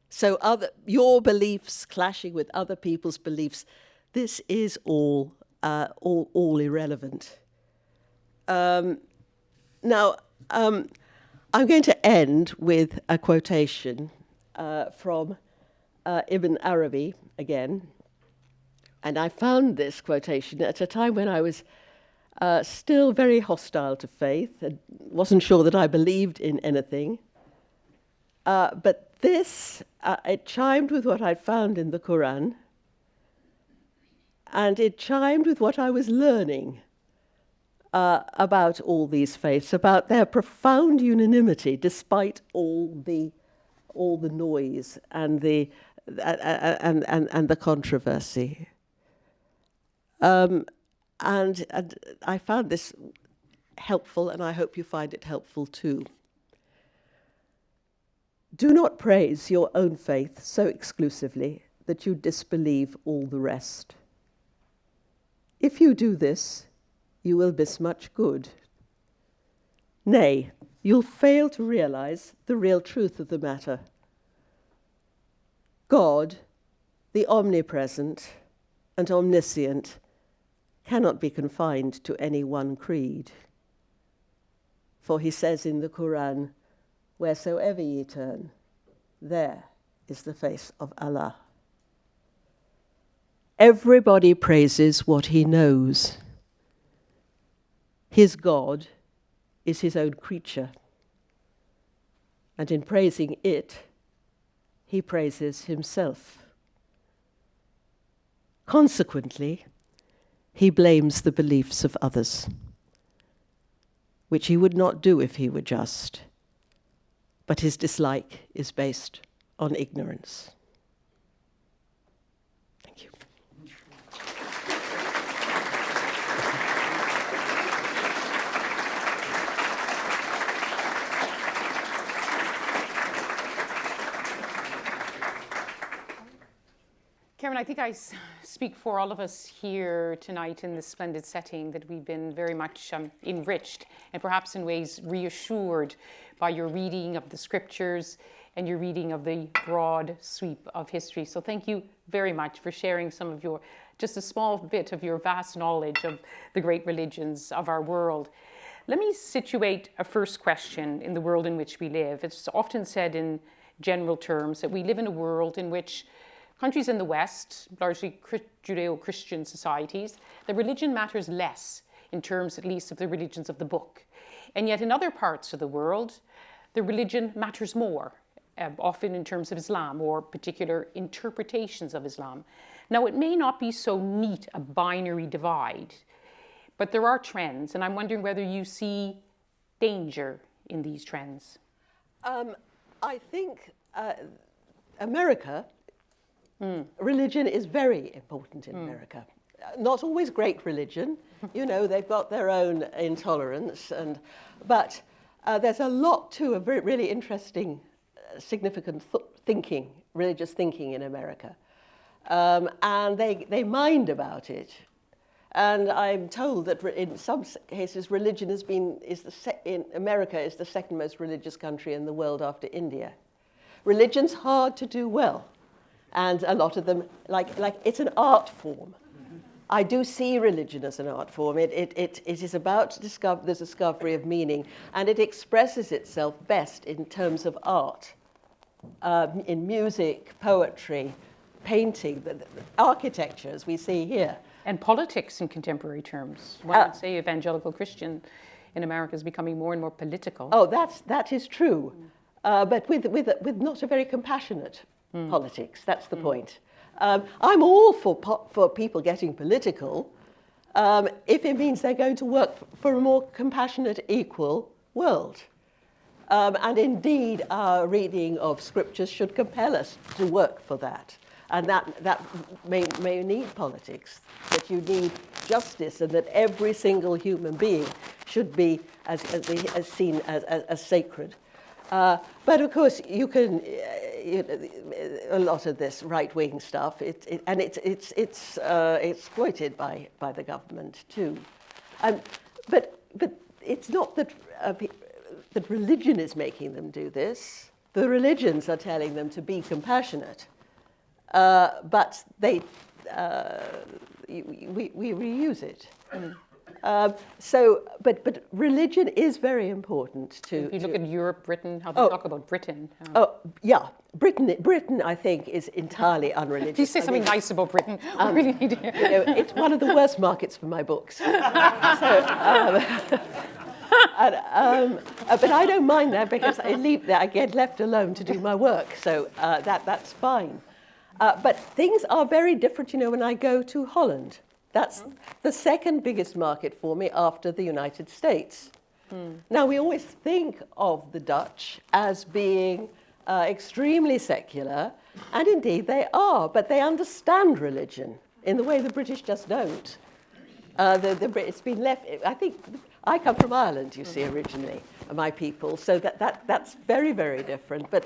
So your beliefs clashing with other people's beliefs, this is all irrelevant. Now, I'm going to end with a quotation from Ibn Arabi again. And I found this quotation at a time when I was still very hostile to faith and wasn't sure that I believed in anything. But this, it chimed with what I'd found in the Quran, and it chimed with what I was learning about all these faiths, about their profound unanimity despite all the noise and the controversy. And I found this helpful, and I hope you find it helpful too. Do not praise your own faith so exclusively that you disbelieve all the rest. If you do this, you will miss much good. Nay, you'll fail to realize the real truth of the matter. God, the omnipresent and omniscient, cannot be confined to any one creed. For he says in the Quran, wheresoever ye turn, there is the face of Allah. Everybody praises what he knows. His God is his own creature. And in praising it, he praises himself. Consequently, he blames the beliefs of others, which he would not do if he were just, but his dislike is based on ignorance. Thank you. Karen, I think I speak for all of us here tonight in this splendid setting that we've been very much enriched and perhaps in ways reassured by your reading of the scriptures and your reading of the broad sweep of history. So thank you very much for sharing some of just a small bit of your vast knowledge of the great religions of our world. Let me situate a first question in the world in which we live. It's often said in general terms that we live in a world in which countries in the West, largely Judeo-Christian societies, the religion matters less in terms at least of the religions of the book. And yet in other parts of the world, the religion matters more, often in terms of Islam or particular interpretations of Islam. Now, it may not be so neat a binary divide, but there are trends, and I'm wondering whether you see danger in these trends. I think America, religion is very important in America. Not always great religion. You know, they've got their own intolerance, but there's a lot too of really interesting, significant thinking, religious thinking in America. And they mind about it. And I'm told that in some cases, religion in America is the second most religious country in the world after India. Religion's hard to do well. And a lot of them, like it's an art form. I do see religion as an art form. It is about the discovery of meaning, and it expresses itself best in terms of art, in music, poetry, painting, the architecture, as we see here. And politics in contemporary terms. One would say evangelical Christian in America is becoming more and more political. Oh, that is true, but with not a very compassionate politics. That's the point. I'm all for people getting political, if it means they're going to work for a more compassionate, equal world. And indeed, our reading of scriptures should compel us to work for that. And that may need politics, that you need justice, and that every single human being should be as seen as sacred. But of course, you can a lot of this right-wing stuff, it's exploited by the government too. But it's not that that religion is making them do this. The religions are telling them to be compassionate, but we reuse it. But religion is very important to. If you look at Europe, Britain, how they talk about Britain. Yeah, Britain, I think, is entirely unreligious. If you say something nice about Britain, I really need to hear. You know, it's one of the worst markets for my books. But I don't mind that because I get left alone to do my work, so that's fine. But things are very different, you know, when I go to Holland. That's the second biggest market for me after the United States. Now, we always think of the Dutch as being extremely secular, and indeed they are, but they understand religion in the way the British just don't. It's been left, I think, I come from Ireland, you see, originally, my people, so that's very, very different. But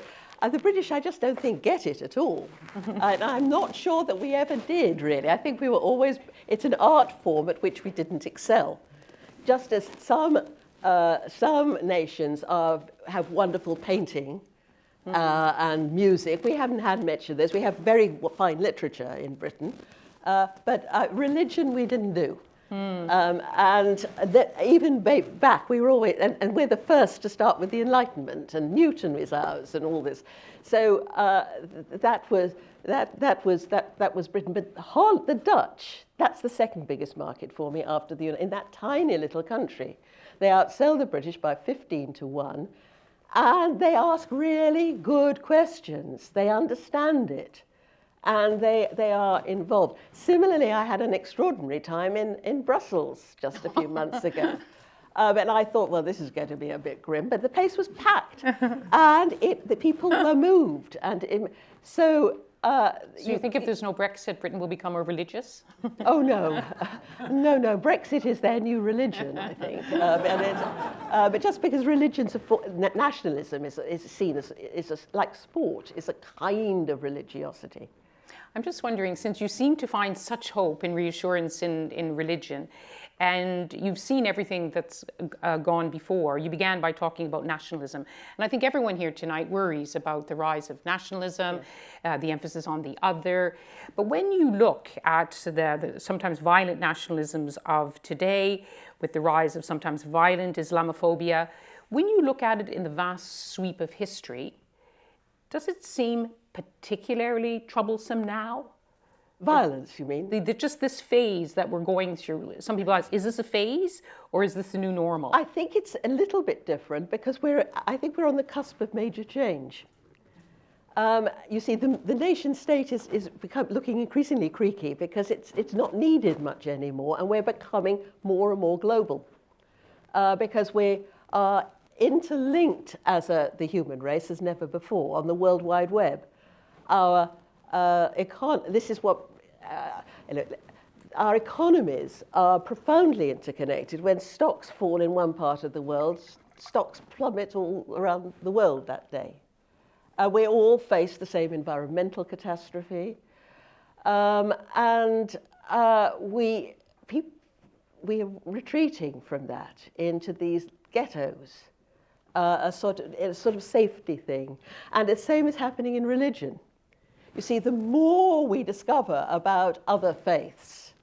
the British, I just don't think, get it at all. And I'm not sure that we ever did, really. I think we were always, it's an art form at which we didn't excel. Just as some nations have wonderful painting and music. We haven't had much of this. We have very fine literature in Britain. But religion we didn't do. And even back, we were always, and we're the first to start with the Enlightenment, and Newton is ours, and all this. So that was Britain. But the Dutch, that's the second biggest market for me after in that tiny little country. They outsell the British by 15-1, and they ask really good questions. They understand it. And they are involved. Similarly, I had an extraordinary time in Brussels just a few months ago. And I thought, well, this is going to be a bit grim, but the place was packed. And the people were moved. And so you think if there's no Brexit, Britain will become more religious? Oh, no. No. Brexit is their new religion, I think. But just because religions are nationalism is seen as like sport, is a kind of religiosity. I'm just wondering, since you seem to find such hope and reassurance in religion, and you've seen everything that's gone before, you began by talking about nationalism. And I think everyone here tonight worries about the rise of nationalism, the emphasis on the other. But when you look at the sometimes violent nationalisms of today, with the rise of sometimes violent Islamophobia, when you look at it in the vast sweep of history, does it seem particularly troublesome now? Violence, you mean? Just this phase that we're going through. Some people ask, is this a phase or is this the new normal? I think it's a little bit different because I think we're on the cusp of major change. You see, the nation state is looking increasingly creaky because it's not needed much anymore, and we're becoming more and more global because we are interlinked as the human race as never before on the World Wide Web. Our this is what our economies are profoundly interconnected. When stocks fall in one part of the world, stocks plummet all around the world that day. We all face the same environmental catastrophe, and we are retreating from that into these ghettos, a sort of safety thing. And the same is happening in religion. You see, the more we discover about other faiths,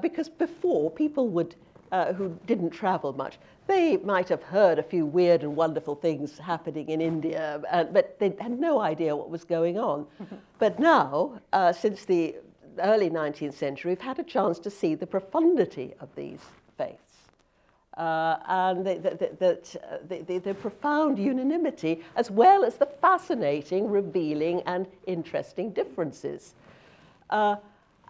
because before people who didn't travel much, they might have heard a few weird and wonderful things happening in India, but they had no idea what was going on. But now, since the early 19th century, we've had a chance to see the profundity of these faiths. And the profound unanimity, as well as the fascinating, revealing, and interesting differences.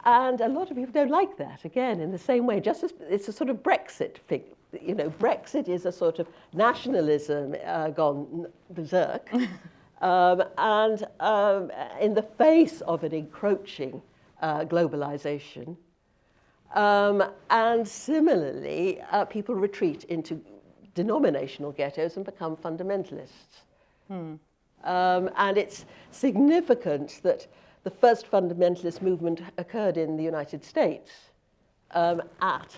And a lot of people don't like that, again, in the same way, just as it's a sort of Brexit thing. You know, Brexit is a sort of nationalism gone berserk. In the face of an encroaching globalization. And similarly, people retreat into denominational ghettos and become fundamentalists. And it's significant that the first fundamentalist movement occurred in the United States at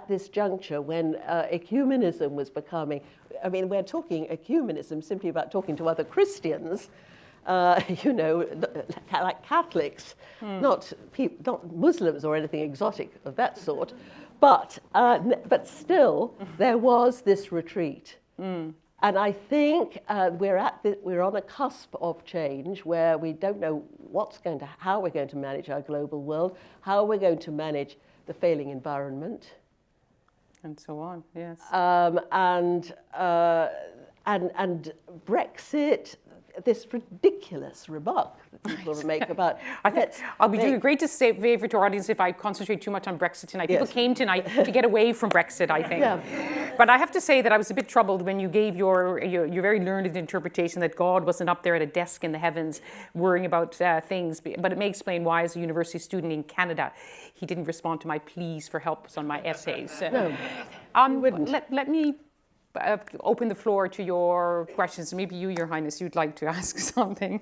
this juncture when ecumenism was becoming, I mean, we're talking ecumenism simply about talking to other Christians, you know, like Catholics, not Muslims or anything exotic of that sort, but still there was this retreat. And I think we're on a cusp of change where we don't know how we're going to manage our global world, how we're going to manage the failing environment, and so on. Yes. And Brexit. This ridiculous remark that people make about. I'll be doing a great favor to our audience if I concentrate too much on Brexit tonight. People came tonight to get away from Brexit, I think. Yeah. But I have to say that I was a bit troubled when you gave your very learned interpretation that God wasn't up there at a desk in the heavens worrying about things. But it may explain why, as a university student in Canada, he didn't respond to my pleas for help on my essays. No, he wouldn't. Let me open the floor to your questions. Maybe you, Your Highness, you'd like to ask something.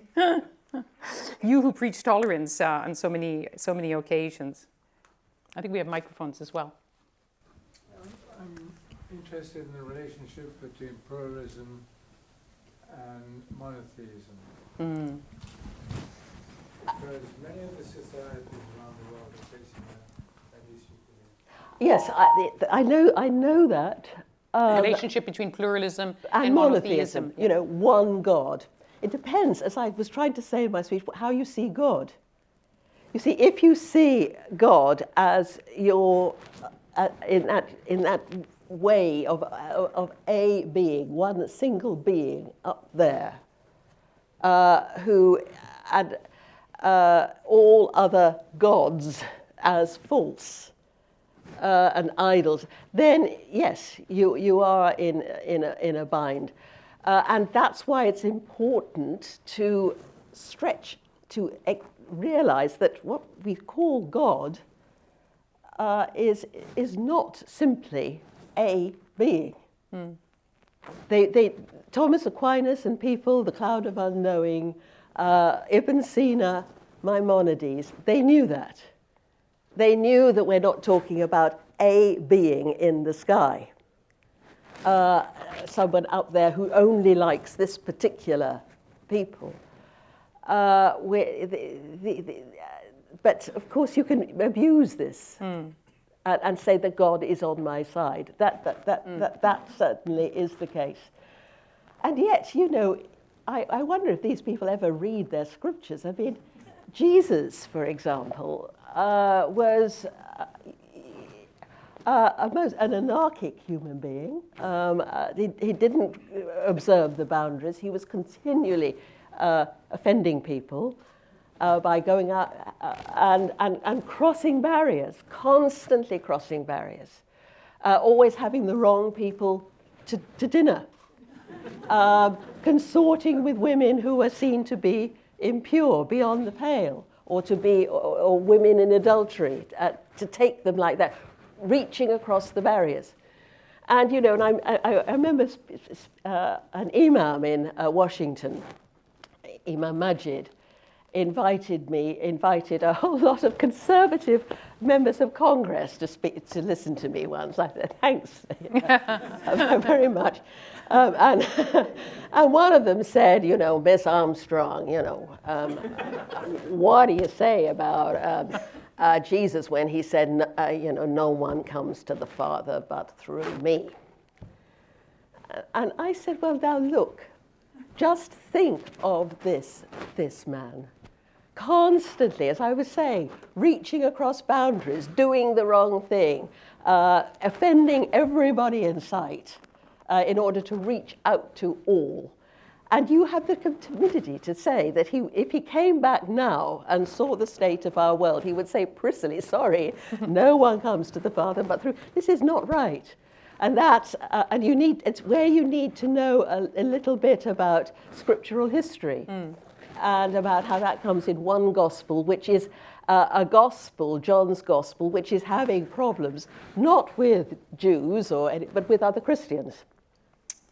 You who preach tolerance on so many occasions. I think we have microphones as well. I'm interested in the relationship between pluralism and monotheism. Because many of the societies around the world are facing that issue today. Yes, I know that. Relationship between pluralism and monotheism. You know, one God. It depends, as I was trying to say in my speech, how you see God. You see, if you see God as your in that way of a being, one single being up there, who had all other gods as false. And idols, then yes, you are in a bind, and that's why it's important to stretch to realize that what we call God is not simply a being. Thomas Aquinas and people, the cloud of unknowing, Ibn Sina, Maimonides, they knew that. They knew that we're not talking about a being in the sky, someone out there who only likes this particular people. But of course, you can abuse this and say that God is on my side. That certainly is the case. And yet, you know, I wonder if these people ever read their scriptures. I mean, Jesus, for example, was an anarchic human being. He didn't observe the boundaries. He was continually offending people by going out and crossing barriers, constantly crossing barriers, always having the wrong people to dinner, consorting with women who were seen to be impure, beyond the pale, or women in adultery, to take them like that, reaching across the barriers. And, you know, and I remember an imam in Washington, Imam Majid, invited a whole lot of conservative members of Congress to listen to me once. I said, thanks very much. And one of them said, you know, Miss Armstrong, you know, what do you say about Jesus when he said, you know, no one comes to the Father but through me? And I said, well, now look, just think of this man. Constantly, as I was saying, reaching across boundaries, doing the wrong thing, offending everybody in sight in order to reach out to all. And you have the timidity to say that if he came back now and saw the state of our world, he would say prissily, sorry, no one comes to the Father but through. This is not right. And that's, it's where you need to know a little bit about scriptural history and about how that comes in one gospel, which is a gospel, John's gospel, which is having problems, not with Jews but with other Christians.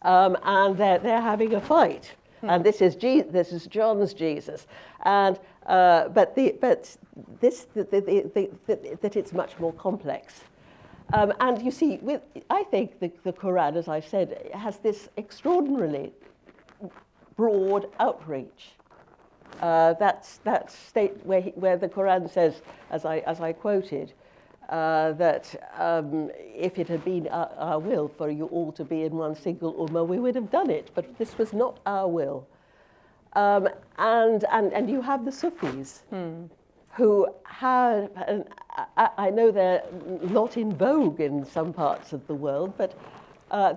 And they're having a fight. And this is John's Jesus. And, that it's much more complex. And you see, I think the Quran, as I said, has this extraordinarily broad outreach. That state where the Quran says, as I quoted, that if it had been our will for you all to be in one single ummah, we would have done it. But this was not our will. And you have the Sufis, who have, and I know they're not in vogue in some parts of the world, but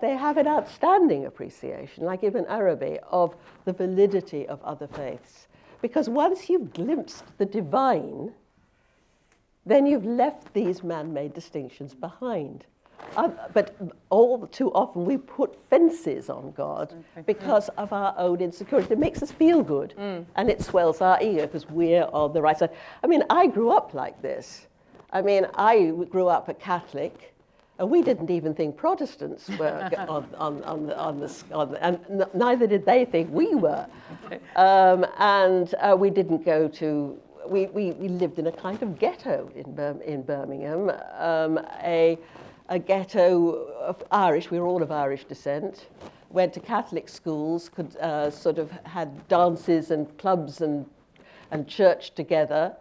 they have an outstanding appreciation, like Ibn Arabi, of the validity of other faiths. Because once you've glimpsed the divine, then you've left these man-made distinctions behind. But all too often we put fences on God because of our own insecurity. It makes us feel good, and it swells our ego because we're on the right side. I mean, I grew up like this. I mean, I grew up a Catholic, and we didn't even think Protestants were and neither did they think we were. We didn't go to. We lived in a kind of ghetto in Birmingham, a ghetto of Irish. We were all of Irish descent. Went to Catholic schools, could sort of had dances and clubs and church together,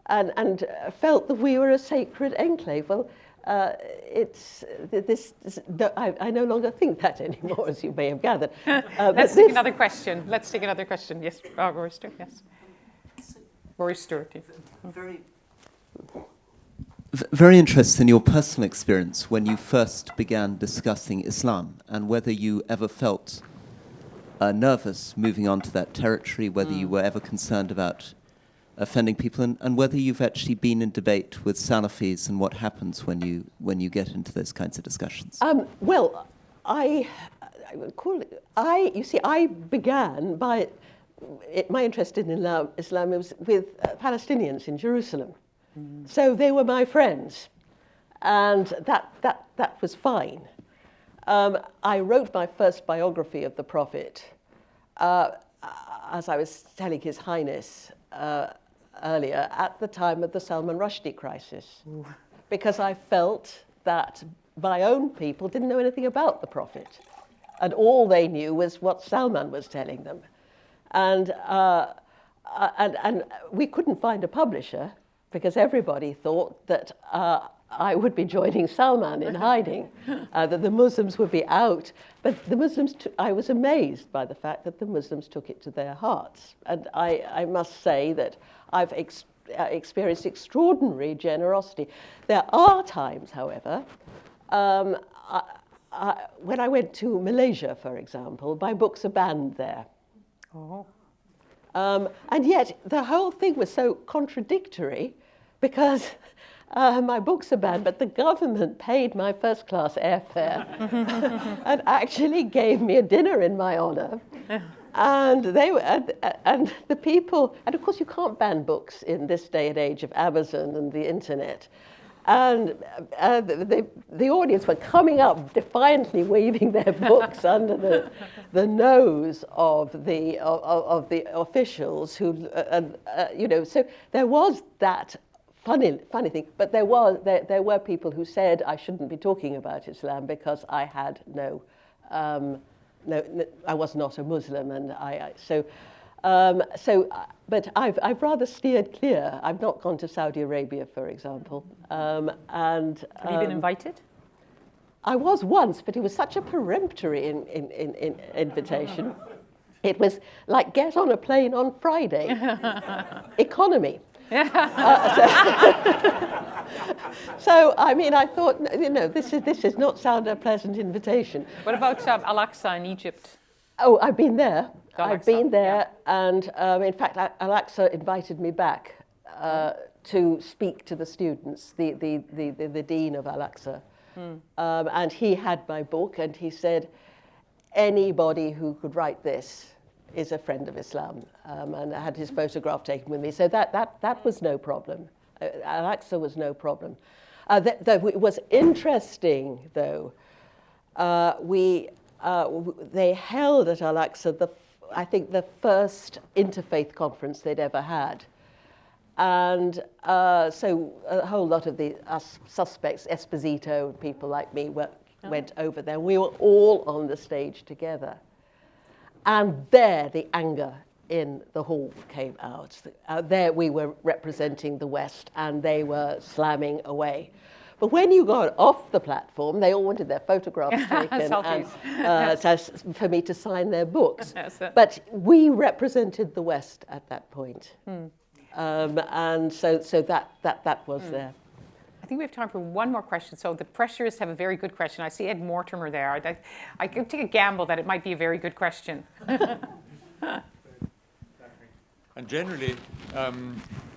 and felt that we were a sacred enclave. Well, I no longer think that anymore, as you may have gathered. Let's take another question. Let's take another question. Yes, Rory Stewart. Yes. Rory Stewart. Very interested in your personal experience when you first began discussing Islam, and whether you ever felt nervous moving on to that territory, whether you were ever concerned about offending people, and whether you've actually been in debate with Salafis and what happens when you get into those kinds of discussions. Well, I began by my interest in Islam was with Palestinians in Jerusalem. So they were my friends, and that was fine. I wrote my first biography of the Prophet, as I was telling His Highness earlier, at the time of the Salman Rushdie crisis, because I felt that my own people didn't know anything about the Prophet, and all they knew was what Salman was telling them. And we couldn't find a publisher, because everybody thought that I would be joining Salman in hiding, that the Muslims would be out. But the Muslims, I was amazed by the fact that the Muslims took it to their hearts. And I must say that I've experienced extraordinary generosity. There are times, however, when I went to Malaysia, for example, my books are banned there. Oh. And yet the whole thing was so contradictory, because my books are banned, but the government paid my first-class airfare and actually gave me a dinner in my honor. And the people, and of course you can't ban books in this day and age of Amazon and the internet. And the audience were coming up defiantly waving their books under the nose of the officials who, so there was that funny thing. But there were people who said I shouldn't be talking about Islam because I had I was not a Muslim, and but I've rather steered clear. I've not gone to Saudi Arabia, for example. Have you been invited? I was once, but it was such a peremptory invitation. It was like, get on a plane on Friday, economy. So I mean, I thought, this does not sound a pleasant invitation. What about Al-Aqsa in Egypt? Oh, I've been there. I've Al-Aqsa, been there, yeah. and in fact, Al-Aqsa invited me back to speak to the students, the dean of Al-Aqsa. And he had my book, and he said, anybody who could write this is a friend of Islam, and I had his photograph taken with me. So that was no problem. Al-Aqsa was no problem. It was interesting, though. They held at Al-Aqsa, I think, the first interfaith conference they'd ever had. And so a whole lot of the suspects, Esposito, people like me, went over there. We were all on the stage together. And there the anger in the hall came out. There we were representing the West, and they were slamming away. But when you got off the platform, they all wanted their photographs taken and for me to sign their books. But we represented the West at that point. And so that was there. I think we have time for one more question. So the pressurists have a very good question. I see Ed Mortimer there. I could take a gamble that it might be a very good question. And generally,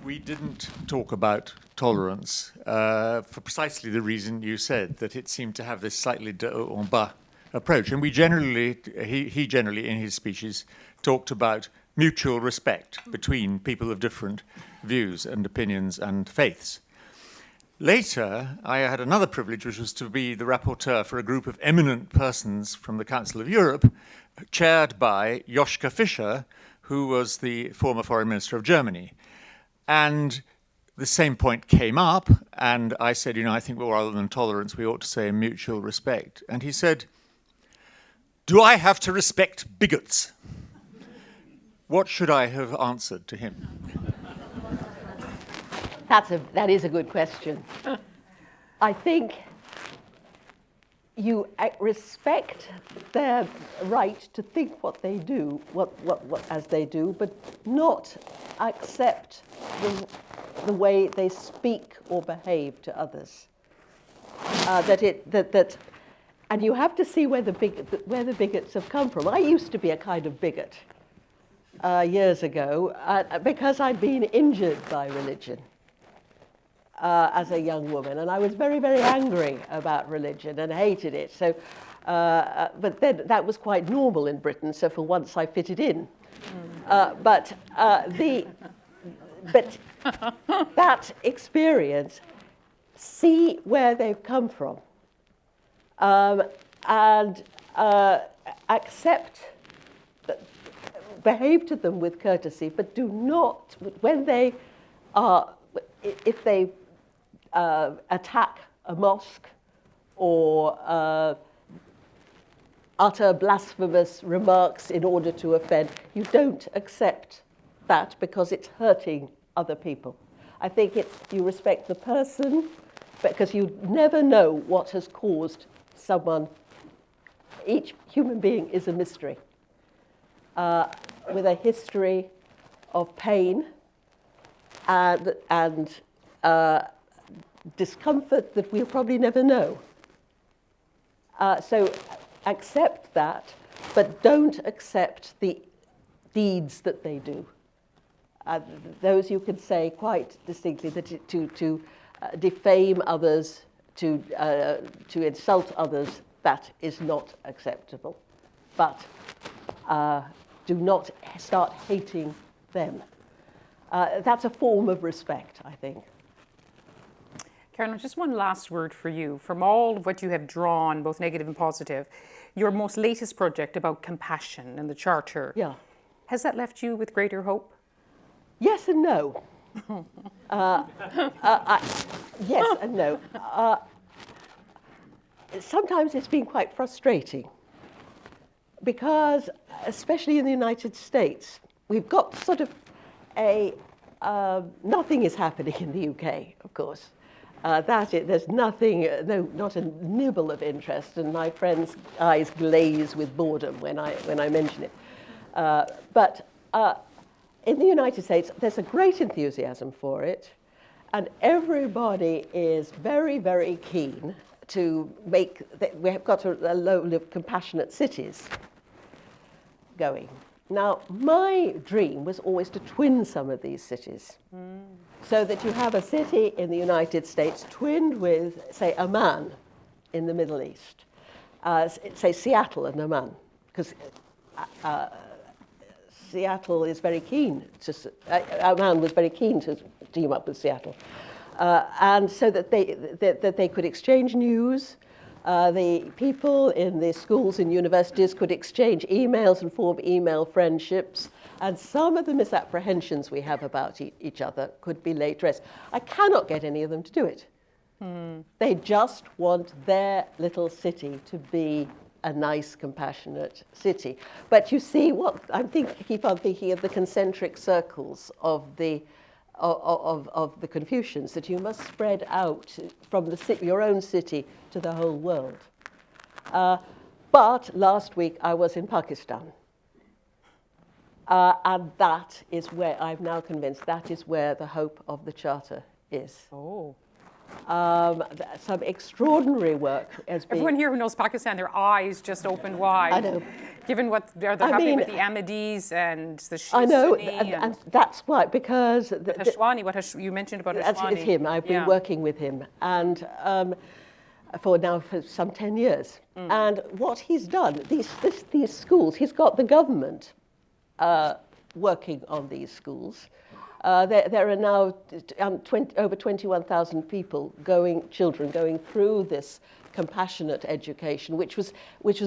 we didn't talk about tolerance for precisely the reason you said, that it seemed to have this slightly de haut en bas approach. And he generally, in his speeches, talked about mutual respect between people of different views and opinions and faiths. Later, I had another privilege, which was to be the rapporteur for a group of eminent persons from the Council of Europe, chaired by Joschka Fischer, who was the former foreign minister of Germany. And the same point came up, and I said, I think, well, rather than tolerance, we ought to say mutual respect. And he said, do I have to respect bigots? What should I have answered to him? That is a good question. I think you respect their right to think what they do, as they do, but not accept the way they speak or behave to others. And you have to see where the bigots have come from. I used to be a kind of bigot years ago because I'd been injured by religion. As a young woman, and I was very, very angry about religion and hated it. So, but then that was quite normal in Britain. So for once, I fitted in. But that experience, see where they've come from, and accept, behave to them with courtesy, but do not, when they are, if they attack a mosque or utter blasphemous remarks in order to offend, you don't accept that because it's hurting other people. I think you respect the person because you never know what has caused someone. Each human being is a mystery with a history of pain and discomfort that we'll probably never know. So accept that, but don't accept the deeds that they do. Those you can say quite distinctly that to defame others, to insult others, that is not acceptable. But do not start hating them. That's a form of respect, I think. Caroline, just one last word for you. From all of what you have drawn, both negative and positive, your most latest project about compassion and the Charter, has that left you with greater hope? Yes and no. Yes and no. Sometimes it's been quite frustrating because, especially in the United States, we've got sort of nothing is happening in the UK, of course. There's nothing, not a nibble of interest, and my friends' eyes glaze with boredom when I mention it. But in the United States, there's a great enthusiasm for it, and everybody is very, very keen to make. We have got a load of compassionate cities, going. Now, my dream was always to twin some of these cities, so that you have a city in the United States twinned with, say, Amman in the Middle East, say Seattle and Amman, because Seattle is very keen to, Amman was very keen to team up with Seattle, and so that they could exchange news. The people in the schools and universities could exchange emails and form email friendships, and some of the misapprehensions we have about each other could be laid to rest. I cannot get any of them to do it. They just want their little city to be a nice, compassionate city. But you see, what keep on thinking of the concentric circles of the Confucians, that you must spread out from your own city to the whole world. But last week I was in Pakistan. And that is where, I'm now convinced, that is where the hope of the Charter is. Oh. Some extraordinary work has been... Everyone here who knows Pakistan, their eyes just opened wide. I know. Given what they're happening with the Ahmadis and the Shia I know, Sunni and that's why, because... Hashwani, you mentioned about Hashwani. It's him. I've been working with him, and for some 10 years. And what he's done, these schools, he's got the government working on these schools. There are now over 21,000 people children going through this compassionate education, which was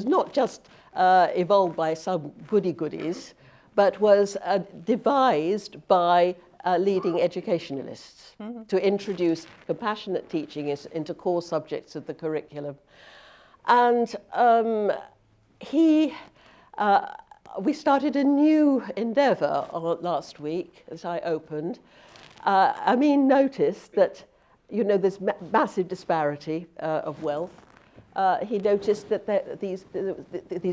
not just evolved by some goody-goodies, but was devised by leading educationalists to introduce compassionate teaching into core subjects of the curriculum. And we started a new endeavour last week as I opened. Amin noticed that, there's massive disparity of wealth. He noticed that these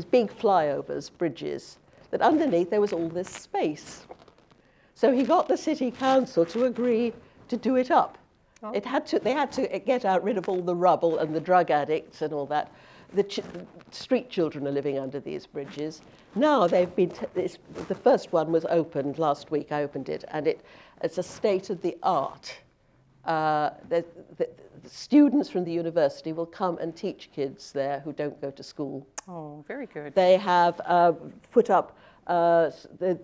big flyovers, bridges, that underneath there was all this space. So he got the city council to agree to do it up. Oh. They had to get rid of all the rubble and the drug addicts and all that. The street children are living under these bridges. Now the first one was opened last week. I opened it, and it's a state-of-the-art. The students from the university will come and teach kids there who don't go to school. Oh, very good. They have put up. The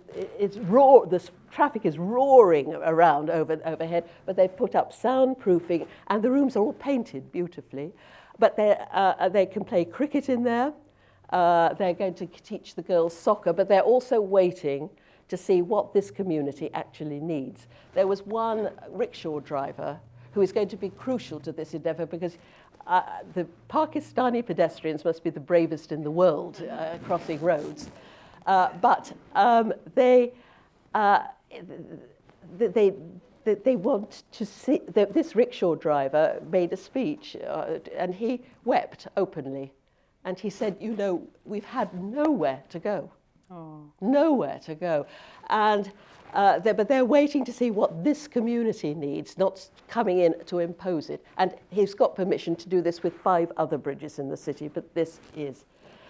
traffic is roaring around overhead, but they've put up soundproofing, and the rooms are all painted beautifully. But they can play cricket in there. They're going to teach the girls soccer, but they're also waiting to see what this community actually needs. There was one rickshaw driver who is going to be crucial to this endeavour, because the Pakistani pedestrians must be the bravest in the world crossing roads. But they want to see. This rickshaw driver made a speech, and he wept openly, and he said, we've had nowhere to go, nowhere to go, and but they're waiting to see what this community needs, not coming in to impose it. And he's got permission to do this with 5 other bridges in the city, but this is.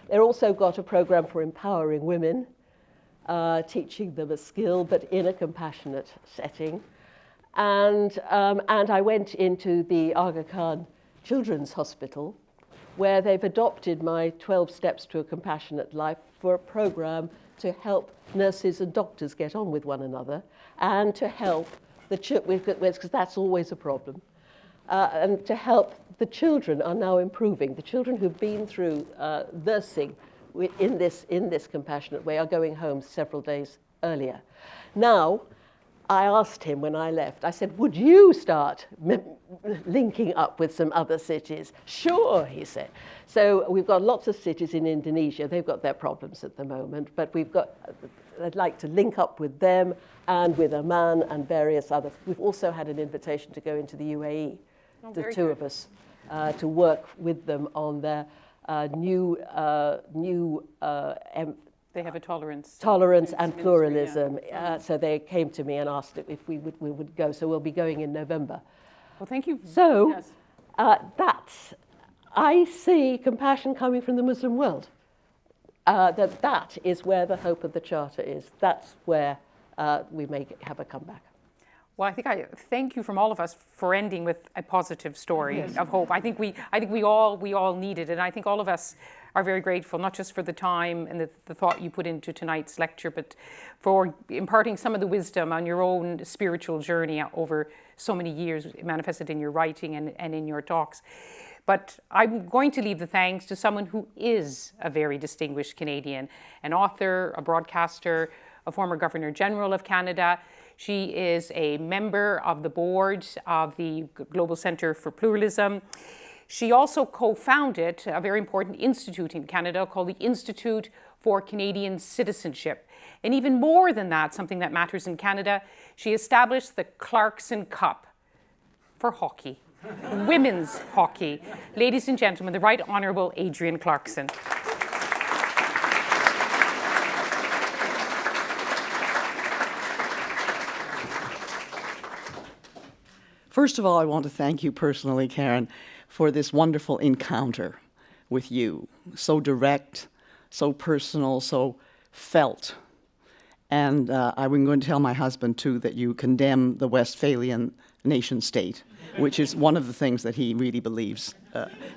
They've also got a program for empowering women, teaching them a skill, but in a compassionate setting. And I went into the Aga Khan Children's Hospital, where they've adopted my 12 Steps to a Compassionate Life for a program to help nurses and doctors get on with one another, and to help the children, because that's always a problem, and to help the children are now improving. The children who've been through nursing in this compassionate way are going home several days earlier. Now, I asked him when I left, I said, would you start linking up with some other cities? Sure, he said. So we've got lots of cities in Indonesia. They've got their problems at the moment, but I'd like to link up with them and with Amman and various other. We've also had an invitation to go into the UAE, the two of us, to work with them on their new they have a tolerance and pluralism. Yeah. So they came to me and asked if we would go. So we'll be going in November. Well, thank you. So yes. I see compassion coming from the Muslim world. that is where the hope of the Charter is. That's where we may have a comeback. Well, I think I thank you from all of us for ending with a positive story of hope. I think we all need it, and I think all of us are very grateful, not just for the time and the thought you put into tonight's lecture, but for imparting some of the wisdom on your own spiritual journey over so many years, manifested in your writing and in your talks. But I'm going to leave the thanks to someone who is a very distinguished Canadian, an author, a broadcaster, a former Governor General of Canada. She is a member of the board of the Global Centre for Pluralism. She also co-founded a very important institute in Canada called the Institute for Canadian Citizenship. And even more than that, something that matters in Canada, she established the Clarkson Cup for hockey, women's hockey. Ladies and gentlemen, the Right Honourable Adrienne Clarkson. First of all, I want to thank you personally, Karen, for this wonderful encounter with you. So direct, so personal, so felt. And I'm going to tell my husband, too, that you condemn the Westphalian nation state, which is one of the things that he really believes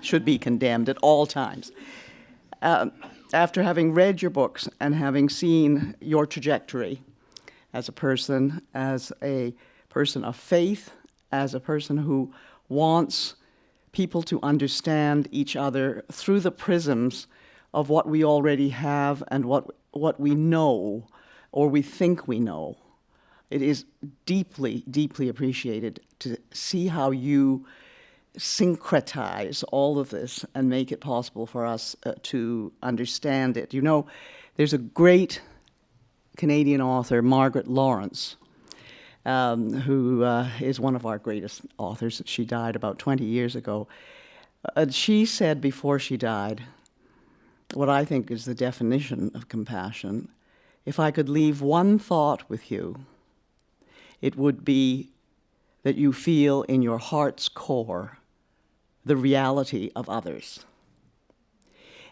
should be condemned at all times. After having read your books and having seen your trajectory as a person of faith, as a person who wants people to understand each other through the prisms of what we already have and what we know or we think we know. It is deeply, deeply appreciated to see how you syncretize all of this and make it possible for us to understand it. You know, there's a great Canadian author, Margaret Lawrence, who is one of our greatest authors. She died about 20 years ago. She said before she died, what I think is the definition of compassion: if I could leave one thought with you, it would be that you feel in your heart's core the reality of others.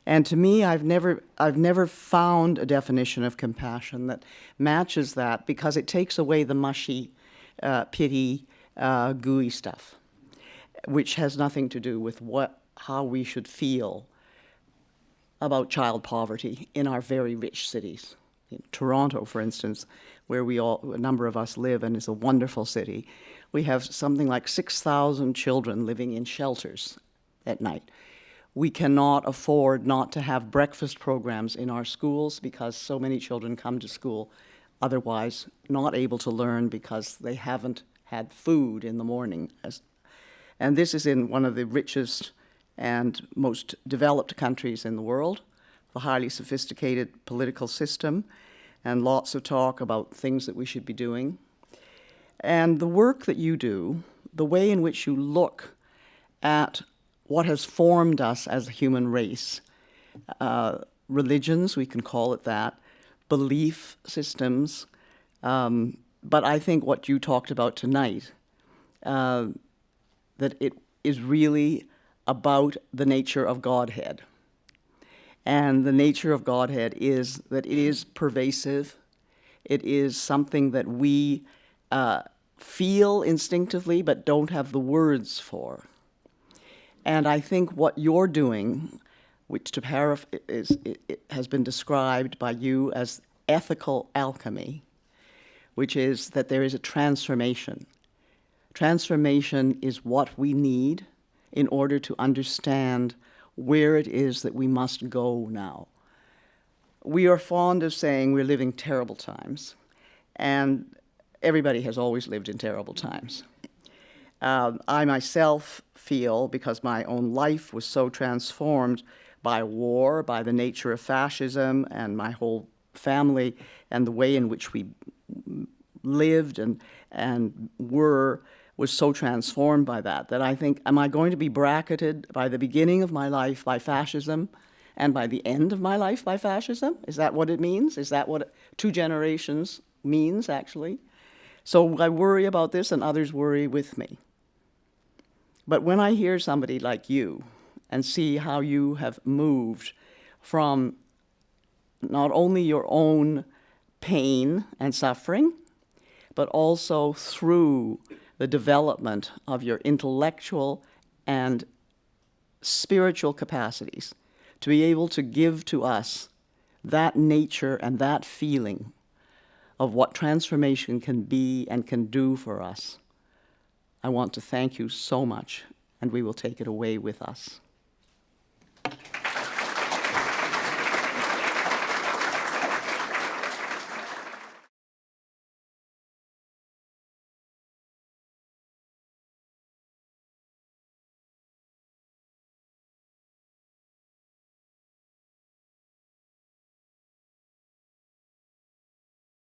And to me, I've never found a definition of compassion that matches that, because it takes away the mushy, pity, gooey stuff, which has nothing to do with how we should feel about child poverty in our very rich cities. In Toronto, for instance, where a number of us live, and is a wonderful city, we have something like 6,000 children living in shelters at night. We cannot afford not to have breakfast programs in our schools because so many children come to school otherwise not able to learn because they haven't had food in the morning. And this is in one of the richest and most developed countries in the world, a highly sophisticated political system, and lots of talk about things that we should be doing. And the work that you do, the way in which you look at what has formed us as a human race, religions, we can call it that, belief systems, but I think what you talked about tonight, that it is really about the nature of Godhead. And the nature of Godhead is that it is pervasive. It is something that we feel instinctively but don't have the words for. And I think what you're doing, which to paraphrase, it has been described by you as ethical alchemy, which is that there is a transformation. Transformation is what we need in order to understand where it is that we must go now. We are fond of saying we're living terrible times, and everybody has always lived in terrible times. I myself feel, because my own life was so transformed by war, by the nature of fascism, and my whole family, and the way in which we lived and was so transformed by that I think, am I going to be bracketed by the beginning of my life by fascism and by the end of my life by fascism? Is that what it means? Is that what 2 generations means, actually? So I worry about this, and others worry with me. But when I hear somebody like you and see how you have moved from not only your own pain and suffering, but also through the development of your intellectual and spiritual capacities to be able to give to us that nature and that feeling of what transformation can be and can do for us. I want to thank you so much, and we will take it away with us.